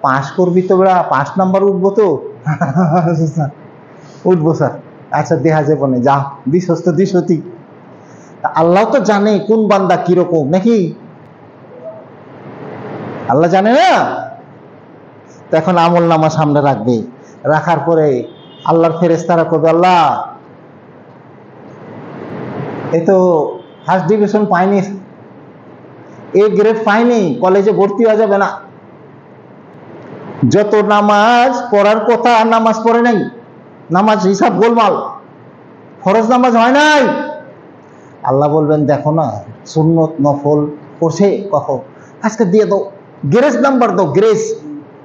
পাস করবি তো বেড়া, 5 নাম্বার উঠবো তো? উঠবো স্যার। আচ্ছা দেখা যাবো না, যা দিছস তো দিসতি। আল্লাহ তো জানে কোন বান্দা কিরকম, নাকি? আল্লাহ জানে না? এখন আমল নামা সামনে রাখবে, রাখার পরে আল্লাহর ফেরেশতারা করবে, আল্লাহ এই তো ফার্স্ট ডিভিশন পাইনি, এ গ্রেড পাইনি, কলেজে ভর্তি হয়ে যাবে না। যত নামাজ পড়ার কথা নামাজ পড়ে নাই, নামাজ হিসাব গোলমাল, ফরজ নামাজ হয় নাই। আল্লাহ বলবেন দেখো না, সুন্নত নফল করছে কখন, আজকে দিয়ে দাও, গ্রেস নাম্বার দাও, গ্রেস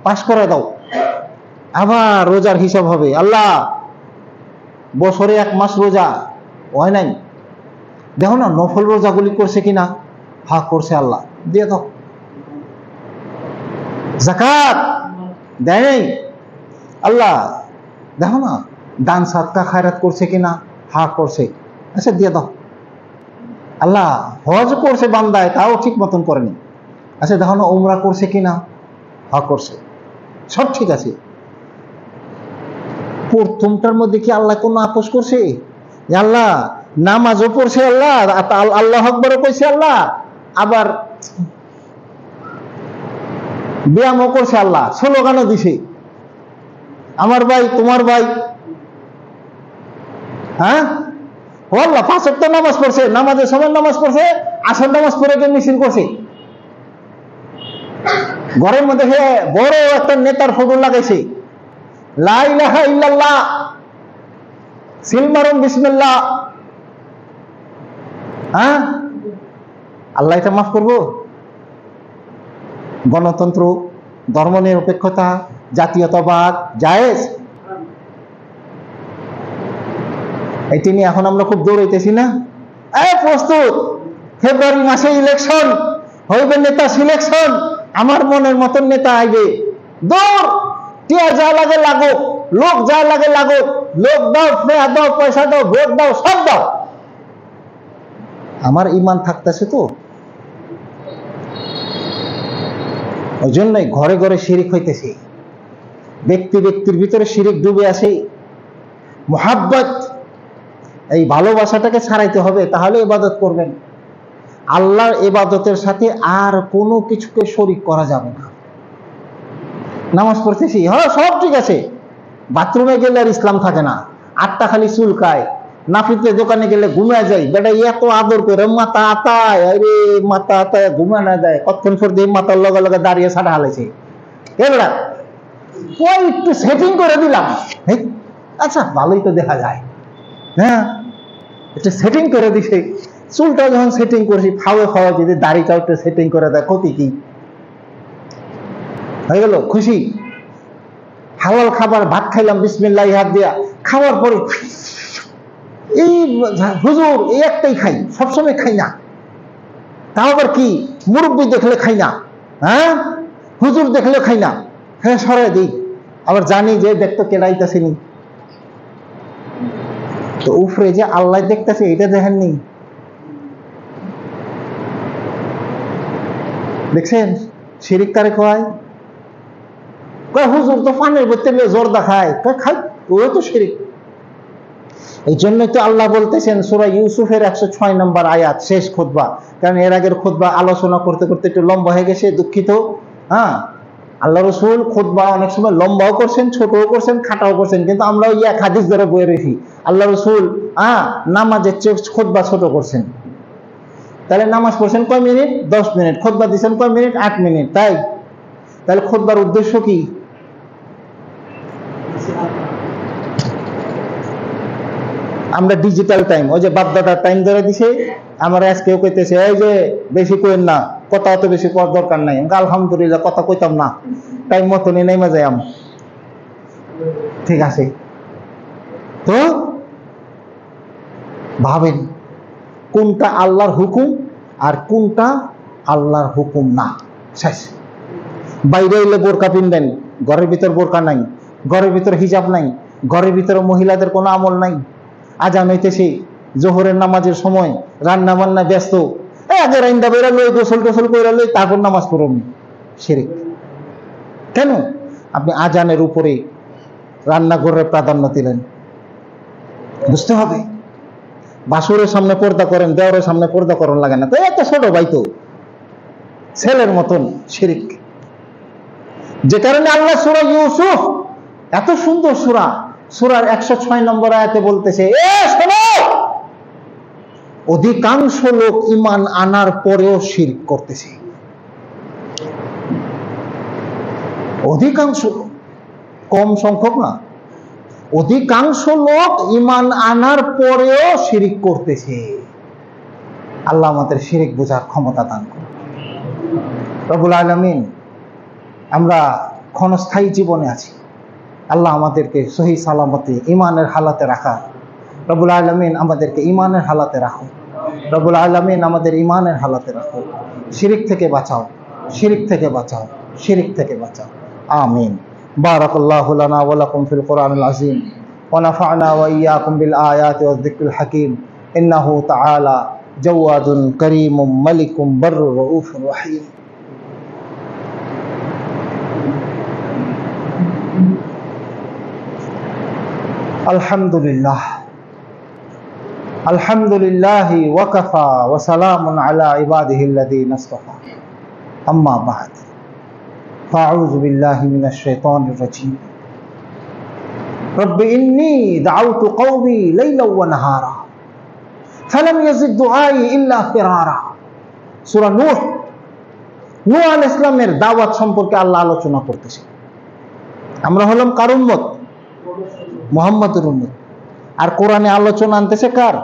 পাস করে দাও। আবার রোজার হিসাব হবে, আল্লাহ বছরে 1 মাস রোজা হয় নাই, দেখো না নফল রোজাগুলি করছে কিনা, হা করছে, আল্লাহ দিয়ে দাও। যাকাত দেয় নাই, আল্লাহ দেখো না দান সাদকা খায়রাত করছে কিনা, হা করছে, আচ্ছা দিয়ে দাও। আল্লাহ হজ করছে বান্দায়, তাও ঠিক মতন করেনি, আচ্ছা দেখো না উমরা করছে কিনা, হা করছে, সব ঠিক আছে। প্রথমটার মধ্যে কি আল্লাহ কোনো আপোষ করছে? আল্লাহ নামাজও পড়ছে, আল্লাহ আল্লাহ আকবারও কইছে, আল্লাহ আবার ব্যায়ামও করছে, আল্লাহ স্লোগানও দিছে, আমার ভাই তোমার ভাই। হ্যাঁ ও আল্লাহ 5 ওয়াক্ত নামাজ পড়ছে, নামাজের সময় নামাজ পড়ছে, আসর নামাজ পড়ে গিয়ে মিছিল করছে। ঘরের মধ্যে বড় একটা নেতার ফটো লাগাইছে, লা ইলাহা ইল্লাল্লাহ সিলমারুম বিসমিল্লাহ। হ্যাঁ আল্লাহ এটা মাফ করবো? গণতন্ত্র, ধর্মনিরপেক্ষতা, জাতীয়তাবাদ জায়েজ? এটি নিয়ে এখন আমরা খুব দৌড়াইতেছি না? প্রস্তুত, ফেব্রুয়ারি মাসে ইলেকশন হইবে, নেতা সিলেকশন, আমার মনের মতন নেতা আইবে, দৌড়, টিয়া যা লাগে লাগো, লোক যা লাগে লাগো, লোক দাও, স্নেহ দাও, পয়সা দাও, ভোট দাও, সব দাও, আমার ইমান থাকতেছে তো। ওই জন্যই ঘরে ঘরে শিরিক হইতেছে, ব্যক্তি ব্যক্তির ভিতরে শিরিক ডুবে আছে। মুহাব্বত, এই ভালোবাসাটাকে ছাড়াইতে হবে, তাহলে ইবাদত করবেন। আল্লাহর ইবাদতের সাথে আর কোনো কিছুকে শরীক করা যাবে না। নামাজ পড়তেছি, হ্যাঁ সব ঠিক আছে, বাথরুমে গেলে আর ইসলাম থাকে না, আটটা খালি চুলকায়, নাপিতের দোকানে গেলে ঘুমে যায়, বেটা এত আদর করে মাথা আতায়, আরে মাথা আতায় ঘুমে না যায়, কতক্ষণ পর দিয়ে মাথার লগে লগে দাঁড়িয়ে ছাড়া হালাইছে, এবার কই একটু সেটিং করে দিলাম, আচ্ছা ভালোই তো দেখা যায়, হ্যাঁ একটু সেটিং করে দিছে, চুলটা যখন সেটিং করছি, খাওয়া খাওয়া যদি দাড়িটাও একটু সেটিং করে দেয়, ক্ষতি কি? হয়ে গেল খুশি। হালাল খাবার, ভাত খাইলাম বিসমিল্লাহ হাত দিয়া, খাওয়ার পরে এই হুজুর এই একটাই খাই, সবসময় খাই না, তাও আবার কি মুরব্বী দেখলে খাই না, হ্যাঁ হুজুর দেখলে খাই না, হ্যাঁ সরাই দিই, আবার জানি যে দেখতো কেডাইতেছিনি, তো উপরে যে আল্লাহ দেখতেছে এটা দেখেননি? দেখছেন শিরিক কারে কয়? হুজুর তো পানের বোতলে জোর দেখায়, খাই, ও তো শিরিক। এই জন্যই তো আল্লাহ বলতেছেন সূরা ইউসুফের 106 নম্বর আয়াত, শেষ খুতবা, কারণ এর আগের খুতবা আলোচনা করতে করতে একটু লম্বা হয়ে গেছে, দুঃখিত। হ্যাঁ, আল্লাহ রসুল খুতবা অনেক সময় লম্বাও করছেন, ছোটও করছেন, খাটাও করছেন, কিন্তু আমরা ওই এক হাদিস ধরে বয়ে রেখি, আল্লাহ রসুল নামাজের চেয়ে খুতবা ছোট করছেন। তাহলে নামাজ পড়ছেন কয় মিনিট? 10 মিনিট। খুতবা দিচ্ছেন কয় মিনিট? 8 মিনিট। তাই তাহলে খুতবার উদ্দেশ্য কি? আমরা ডিজিটাল টাইম, ওই যে বাপদাদার টাইম ধরে দিছে, আমার আজকেও কইতেছে এই যে বেশি কইেন না, কথা অত বেশি করার দরকার নাই, আলহামদুলিল্লাহ কথা কইতাম না, টাইম মতনই নেমে যাই আম, ঠিক আছে। তো ভাবেন কোনটা আল্লাহর হুকুম আর কোনটা আল্লাহর হুকুম না। শেষ। বাইরে এলে বোরকা পিনবেন, ঘরের ভিতর বোরকা নাই, ঘরের ভিতর হিজাব নাই, ঘরের ভিতরে মহিলাদের কোনো আমল নাই, আজান হইতেছে, জোহরের নামাজের সময়, রান্না বান্না ব্যস্ত, আগে রান্না বেরা লই, গোসল টোসল করে লই, তারপর নামাজ পড়ুন, শিরিক। কেন? আপনি আজানের উপরে রান্নাঘরের প্রাধান্য দিলেন। বুঝতে হবে। বাসুরের সামনে পর্দা করেন, দেওয়ারের সামনে পর্দা করেন লাগে না, তো একটা ছোট ভাই তো ছেলের মতন, শিরিক। যে কারণে আল্লাহ সূরা ইউসুফ, এত সুন্দর সূরা, সূরার 106 নম্বর আয়াতে বলতেছে, শোনো, অধিকাংশ লোক ঈমান আনার পরেও শিরক করতেছে। অধিকাংশ লোক, কম সংখ্যক না, অধিকাংশ লোক ঈমান আনার পরেও শিরক করতেছে। আল্লাহ আমাদের শিরক বোঝার ক্ষমতা দান করুন। রব্বুল আলামিন, আমরা ক্ষণস্থায়ী জীবনে আছি, আল্লাহ আমাদেরকে সহি সালামতে ঈমানের হালাতে রাখা। রব্বুল আলামিন আমাদেরকে ঈমানের হালাতে রাখো। রব্বুল আলামিন আমাদের ঈমানের হালাতে রাখো। শিরক থেকে বাঁচাও, শিরক থেকে বাঁচাও, শিরক থেকে বাঁচাও। আমিন। বারাকাল্লাহু লানা ওয়া লাকুম ফিল কুরআনিল আযীম ওয়া নাফা'না ওয়া ইয়্যাকুম বিল আয়াতি ওয়াজ যিকরিল হাকীম। ইন্নাহু তাআলা জাওয়াদুন কারীমুম মালিকুম বাররুর রাউফুর রহিম। আলহামদুলিল্লাহ, আলহামদুলিল্লাহি ওয়া কাফা ওয়া সালামুন আলা ইবাদিহিল্লাযীনা ইসতাফা। আম্মা বা'দ, ফাআউযু বিল্লাহি মিনাশ শাইতানির রাজীম। রব্বি ইন্নী দা'আউতু কওমি লাইলান ওয়া নাহারা ফালাম ইয়াজিদ দুআই ইল্লা ফিরারা। সূরা নূহ, নূহ আলাইহিস সালামের দাওয়াত সম্পর্কে আল্লাহ আলোচনা করতেছে। আমরা হলাম কার উম্মত? মুহাম্মাদের উম্মত। আর কোরআনে আলোচনা আনতেছে কার?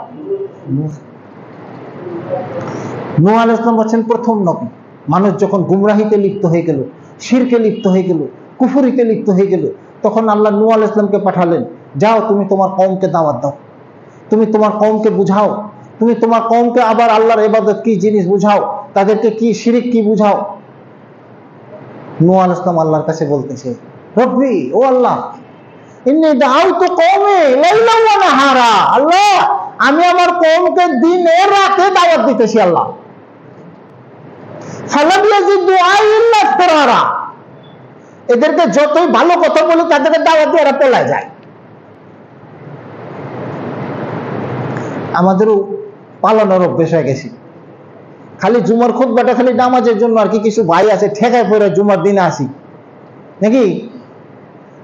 নূহ আলাইহিস সালাম হচ্ছেন প্রথম নবী। মানুষ যখন গুমরাহিতে লিপ্ত হয়ে গেল, শিরকে লিপ্ত হয়ে গেল, কুফরিতে লিপ্ত হয়ে গেল, তখন আল্লাহ নূহ আলাইহিস সালামকে পাঠালেন, যাও তুমি তোমার কওমকে দাওয়াত দাও, তুমি তোমার কওমকে বুঝাও, তুমি তোমার কওমকে আবার আল্লাহর ইবাদত কি জিনিস বুঝাও, তাদেরকে কি শিরিক কি বুঝাও। নূহ আলাইহিস সালাম আল্লাহর কাছে বলতেছে, রব্বি, ও আল্লাহ, ইন্নী দাআউতু কওমি লাইলান ওয়া নাহারা, আল্লাহ আমি আমার কওমকে দিনে রাতে দাওয়াত দিতেছি, আল্লাহ ফালাম ইয়াজিদ দুআই ইল্লা ফিরারা, এদেরকে যতই ভালো কথা বলি তাদেরকে দাওয়াত দিয়ে এরা পলায় যায়। আমাদেরও পালানোর অভ্যেস হয়ে গেছে, খালি জুমার খুতবাটা খালি নামাজের জন্য আর কি, কিছু ভাই আছে ঠেকায় পড়ে জুমার দিনে আসি নাকি।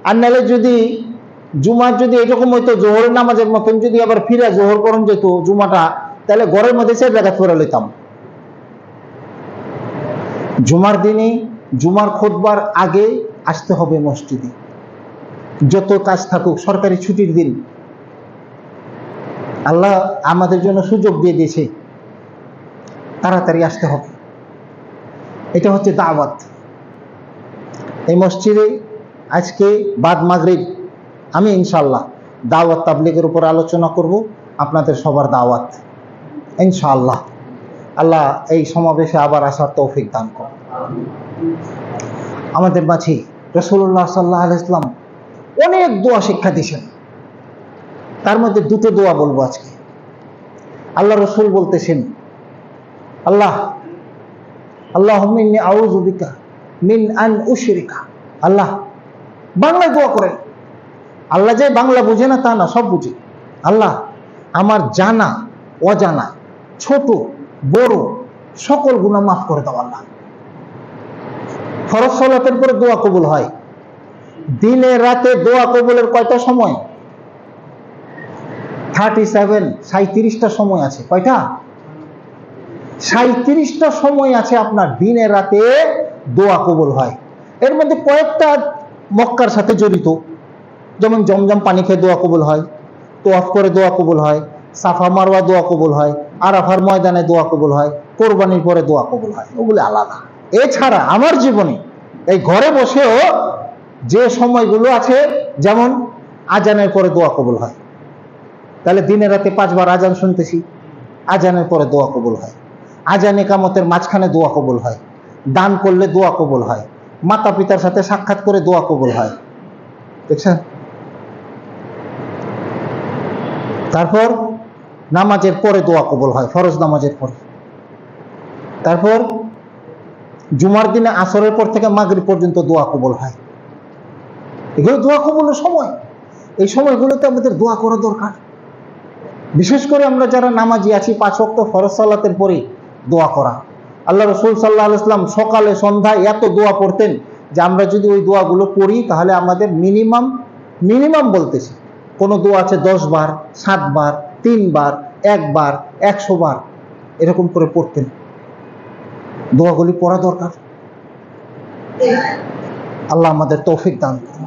আর নাহলে যদি জুমার যদি এরকম হইতো জোহরের নামাজের মতন যদি আবার ফিরে জোহর করম যেত জুমাটা, তাহলে ঘরের মধ্যে সে জায়গা করে লইতাম। জুমার দিনে জুমার খুতবার আগে আসতে হবে মসজিদে, যত কাজ থাকুক, সরকারি ছুটির দিন আল্লাহ আমাদের জন্য সুযোগ দিয়ে দিয়েছে, তাড়াতাড়ি আসতে হবে। এটা হচ্ছে দাওয়াত। এই মসজিদে আজকে বাদ মাগরিব আমি ইনশাআল্লাহ দাওয়াত তাবলীগের উপর আলোচনা করব, আপনাদের সবার দাওয়াত ইনশাআল্লাহ। আল্লাহ এই সমাবেশে আবার আসার তৌফিক দান করুন। আমাদের মাঝে রাসূলুল্লাহ সাল্লাল্লাহু আলাইহি ওয়াসাল্লাম অনেক দোয়া শিক্ষা দিয়েছেন, তার মধ্যে দুটো দোয়া বলবো আজকে। আল্লাহ রাসূল বলতেছেন, আল্লাহুম্মা ইন্নী আউযু বিকা মিন আন উশরিকা, আল্লাহ বাংলায় দোয়া করেন, আল্লাহ যে বাংলা বুঝে না তা না, সব বুঝে। আল্লাহ আমার জানা অজানা ছোট বড় সকল গুনাহ মাফ করে দাও আল্লাহ। ফরজ সালাতের পরে দোয়া কবুল হয়, দিনে রাতে দোয়া কবুলের কয়টা সময়? 37টা সময় আছে। কয়টা? 37টা সময় আছে আপনার দিনে রাতে দোয়া কবুল হয়। এর মধ্যে কয়েকটা মক্কার সাথে জড়িত, যেমন জমজম পানি খেয়ে দোয়া কবুল হয়, তোয়াফ করে দোয়া কবুল হয়, সাফা মারওয়া দোয়া কবুল হয়, আরাফার ময়দানে দোয়া কবুল হয়, কোরবানির পরে দোয়া কবুল হয়, ওগুলো আলাদা। এছাড়া আমার জীবনে এই ঘরে বসেও যে সময়গুলো আছে, যেমন আজানের পরে দোয়া কবুল হয়, তাহলে দিনে রাতে 5 বার আজান শুনতেছি, আজানের পরে দোয়া কবুল হয়, আজান ইকামতের মাঝখানে দোয়া কবুল হয়, দান করলে দোয়া কবুল হয়, মাতা পিতার সাথে সাক্ষাৎ করে দোয়া কবুল হয়, দেখছেন। তারপর নামাজের পরে দোয়া কবুল হয়, ফরজ নামাজের পরে। তারপর জুমার দিনে আসরের পর থেকে মাগরিব পর্যন্ত দোয়া কবুল হয়। এগুলো দোয়া কবুলের সময়। এই সময়গুলোতে আমাদের দোয়া করা দরকার। বিশেষ করে আমরা যারা নামাজি আছি 5 ওয়াক্ত ফরজ সালাতের পরে দোয়া করা। আল্লাহ রাসূল সাল্লাল্লাহু আলাইহি ওয়াসাল্লাম সকালে সন্ধ্যায় এত দোয়া পড়তেন যে আমরা যদি ওই দোয়াগুলো পড়ি তাহলে আমাদের মিনিমাম বলতেছি, কোনো দোয়া আছে 10 বার, 7 বার, 3 বার, 1 বার, 100 বার এরকম করে পড়তেন। দোয়াগুলি পড়া দরকার। আল্লাহ আমাদের তৌফিক দান করুন।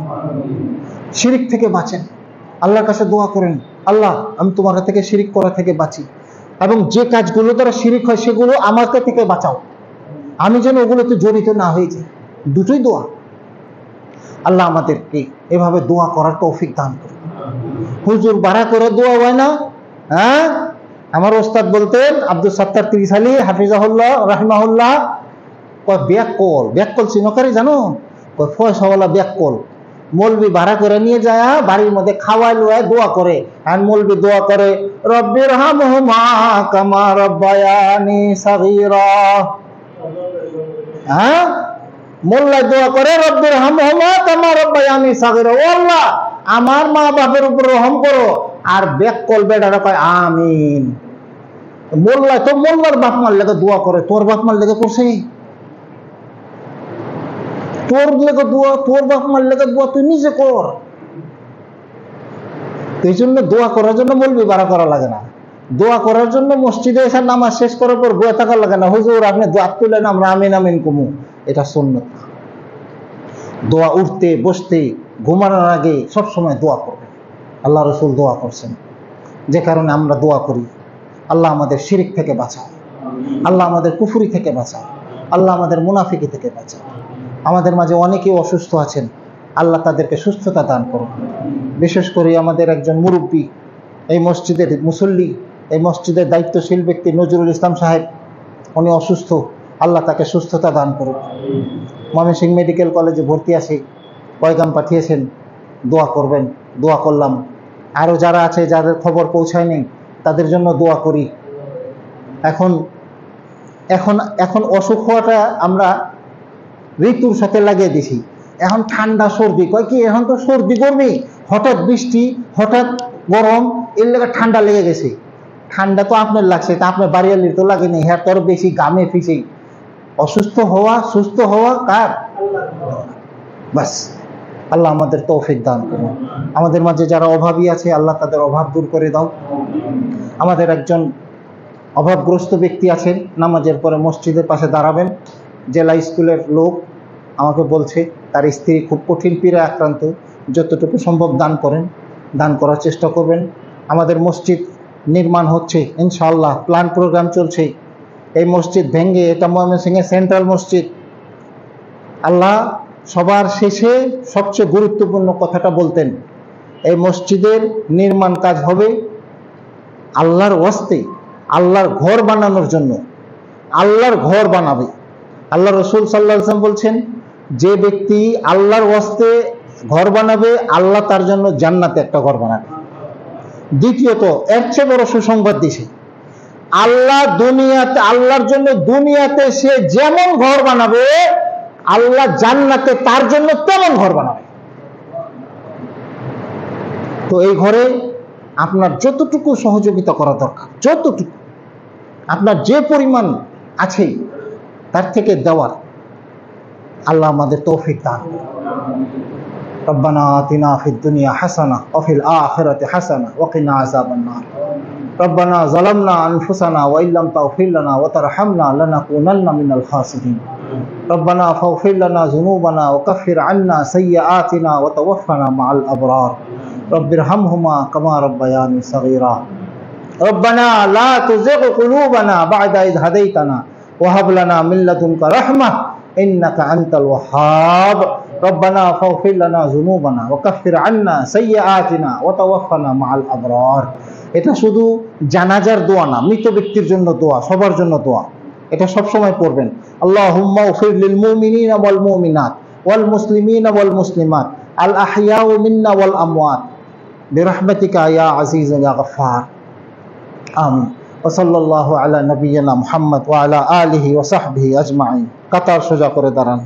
শিরিক থেকে বাঁচেন, আল্লাহর কাছে দোয়া করেন, আল্লাহ আমি তোমার থেকে শিরিক করা থেকে বাঁচি, এবং যে কাজগুলো দ্বারা শিরিক হয় সেগুলো আমাকে থেকে বাঁচাও, আমি যেন ওগুলোতে জড়িত না হয়ে যাই। দুটোই দোয়া। আল্লাহ আমাদেরকে এভাবে দোয়া করার তৌফিক দান করুন। হুজুর বাড়া করে দোয়া হয় না? হ্যাঁ, আমার ওস্তাদ বলতেন আব্দুল সাত্তার তিরিশালী হাফিজাহুল্লাহ রাহিমাহুল্লাহ, ব্যাককল চিনকারী জানো? ফয়সাওয়ালা ব্যাককল মৌলবি ভাড়া করে নিয়ে যায় বাড়ির মধ্যে খাওয়াই লোয়ায় দোয়া করে, আর মৌলবি দোয়া করে রব্বির হামহুমা কামা রাব্বায়ানি সাগীরা। হ্যাঁ, মোল্লায় দোয়া করে রব্বির হামহুমা কামা রাব্বায়ানি সাগীরা, ও আল্লাহ আমার মা বাপের উপর রহম করো। আর ব্যাককল বেটারা কয় আমিন। মোল্লায় তো মোল্লার বাপ মার লেগে দোয়া করে, তোর বাপ মার লেগে করছে? তোর লেগে দোয়া, তোর বাপ মার লেগে দোয়া তুই নিজে কর। এই জন্য দোয়া করার জন্য মৌলবি ভাড়া করা লাগে না, দোয়া করার জন্য মসজিদে এসে নামাজ শেষ করার পর বয়ে থাকা লাগে না, হুজুর আপনি দোয়া তুলেন আমরা আমিন আমিন কমু, এটা সুন্নাত। দোয়া উঠতে বসতে ঘুমানোর আগে সবসময় দোয়া করবেন। আল্লাহ রাসূল দোয়া করছেন, যে কারণে আমরা দোয়া করি। আল্লাহ আমাদের শিরিক থেকে বাঁচাও, আল্লাহ আমাদের কুফরি থেকে বাঁচাও, আল্লাহ আমাদের মুনাফিকি থেকে বাঁচাও। আমাদের মাঝে অনেকেই অসুস্থ আছেন, আল্লাহ তাদেরকে সুস্থতা দান করুন। বিশেষ করে আমাদের একজন মুরব্বী, এই মসজিদের মুসল্লি, এই মসজিদের দায়িত্বশীল ব্যক্তি নজরুল ইসলাম সাহেব, উনি অসুস্থ, আল্লাহ তাকে সুস্থতা দান করুন। ময়মনসিংহ মেডিকেল কলেজে ভর্তি আছে, পয়গাম পাঠিয়েছেন, দোয়া করবেন, দোয়া করলাম। আরও যারা আছে যাদের খবর পৌঁছায়নি তাদের জন্য দোয়া করি। এখন এখন এখন অসুখ হওয়াটা আমরা ঋতুর সাথে লাগিয়ে দিছি। এখন ঠান্ডা সর্দি, কয় কি এখন তো সর্দি করবে, হঠাৎ বৃষ্টি, হঠাৎ গরম, এর লেগে ঠান্ডা লেগে গেছে। ঠান্ডা তো আপনার লাগছে, তা আপনার বাড়িয়ালির তো লাগেনি, হ্যাঁ তোর বেশি গামে ফিসে। অসুস্থ হওয়া সুস্থ হওয়া কার? বাস, আল্লাহ আমাদের তৌফিক দান করুন। আমাদের মাঝে যারা অভাবী আছে আল্লাহ তাদের অভাব দূর করে দাও। আমাদের একজন অভাবগ্রস্ত ব্যক্তি আছেন, নামাজের পরে মসজিদের পাশে দাঁড়াবেন, জেলা স্কুলের লোক আমাকে বলছে তার স্ত্রী খুব কঠিন পীড়ায় আক্রান্ত, যতটুকু সম্ভব দান করেন, দান করার চেষ্টা করবেন। আমাদের মসজিদ নির্মাণ হচ্ছে ইনশাআল্লাহ, প্ল্যান প্রোগ্রাম চলছে। এই মসজিদ ভেঙে এটা ময়মনসিংহের সেন্ট্রাল মসজিদ। আল্লাহ সবার শেষে সবচেয়ে গুরুত্বপূর্ণ কথাটা বলতেন, এই মসজিদের নির্মাণ কাজ হবে আল্লাহর ওয়াস্তে, আল্লাহর ঘর বানানোর জন্য। আল্লাহর ঘর বানাবে। আল্লাহ রসুল সাল্লাল্লাহু আলাইহি ওয়াসাল্লাম বলছেন, যে ব্যক্তি আল্লাহর ওয়াস্তে ঘর বানাবে আল্লাহ তার জন্য জান্নাতে একটা ঘর বানাবে। দ্বিতীয়ত, এর চেয়ে বড় সুসংবাদ দিছে, আল্লাহ দুনিয়াতে, আল্লাহর জন্য দুনিয়াতে সে যেমন ঘর বানাবে আল্লাহ জান্নাতে তার জন্য তেমন ঘর বানাবে। তো এই ঘরে আপনার যতটুকু সহযোগিতা করা দরকার, যতটুকু আপনার যে পরিমাণ আছে তার থেকে দেওয়ার আল্লাহ আমাদের তৌফিক দান। রব্বানা আতিনা ফিদ দুনিয়া হাসানা ওয়া ফিল আখিরাতি হাসানা ওয়া কিনা আযাবান নার। রব্বানা যালামনা আনফুসানা ওয়া ইল্লাম তাগফির লানা ওয়া তারহামনা লানাকুনান্না মিনাল খাসিরিন। রব্বানা ফাগফির লানা যুনুবানা ওয়া কাফির আন্না সাইয়্যাতিনা ওয়া তাওয়াফানা মাআল আবরার। রব্বিরহামহুমা কামা রাব্বায়ানি সাগীরা। রব্বানা লা তুযিগ কুলুবানা বা'দা ইয হাদাইতানা ওয়া হাব লানা মিন লাদুনকা রাহমাহ ইন্নাকা আনতাল ওয়াহ্হাব। রব্বানা ফাগফির লানা যুনুবানা ওয়া কাফির আন্না সাইয়্যাতিনা ওয়া তাওয়াফানা মাআল আবরার। এটা শুধু জানাজার দোয়া না, মৃত ব্যক্তির জন্য দোয়া, সবার জন্য দোয়া। এটা সব সময় পড়বেন। আল্লাহুম্মা গফির লিল মুমিনিনা ওয়াল মুমিনাত ওয়াল মুসলিমিনা ওয়াল মুসলিমাত আল আহইয়াউ মিন্না ওয়াল আমওয়াত বিরহমাতিকা ইয়া আজিজু ইয়া গফফার। আমিন। ওয়া সাল্লাল্লাহু আলা নাবিয়িনা মুহাম্মদ ওয়া আলা আলিহি ওয়া সাহবিহি আজমাইন। কাতার সোজা করে দাঁড়ান।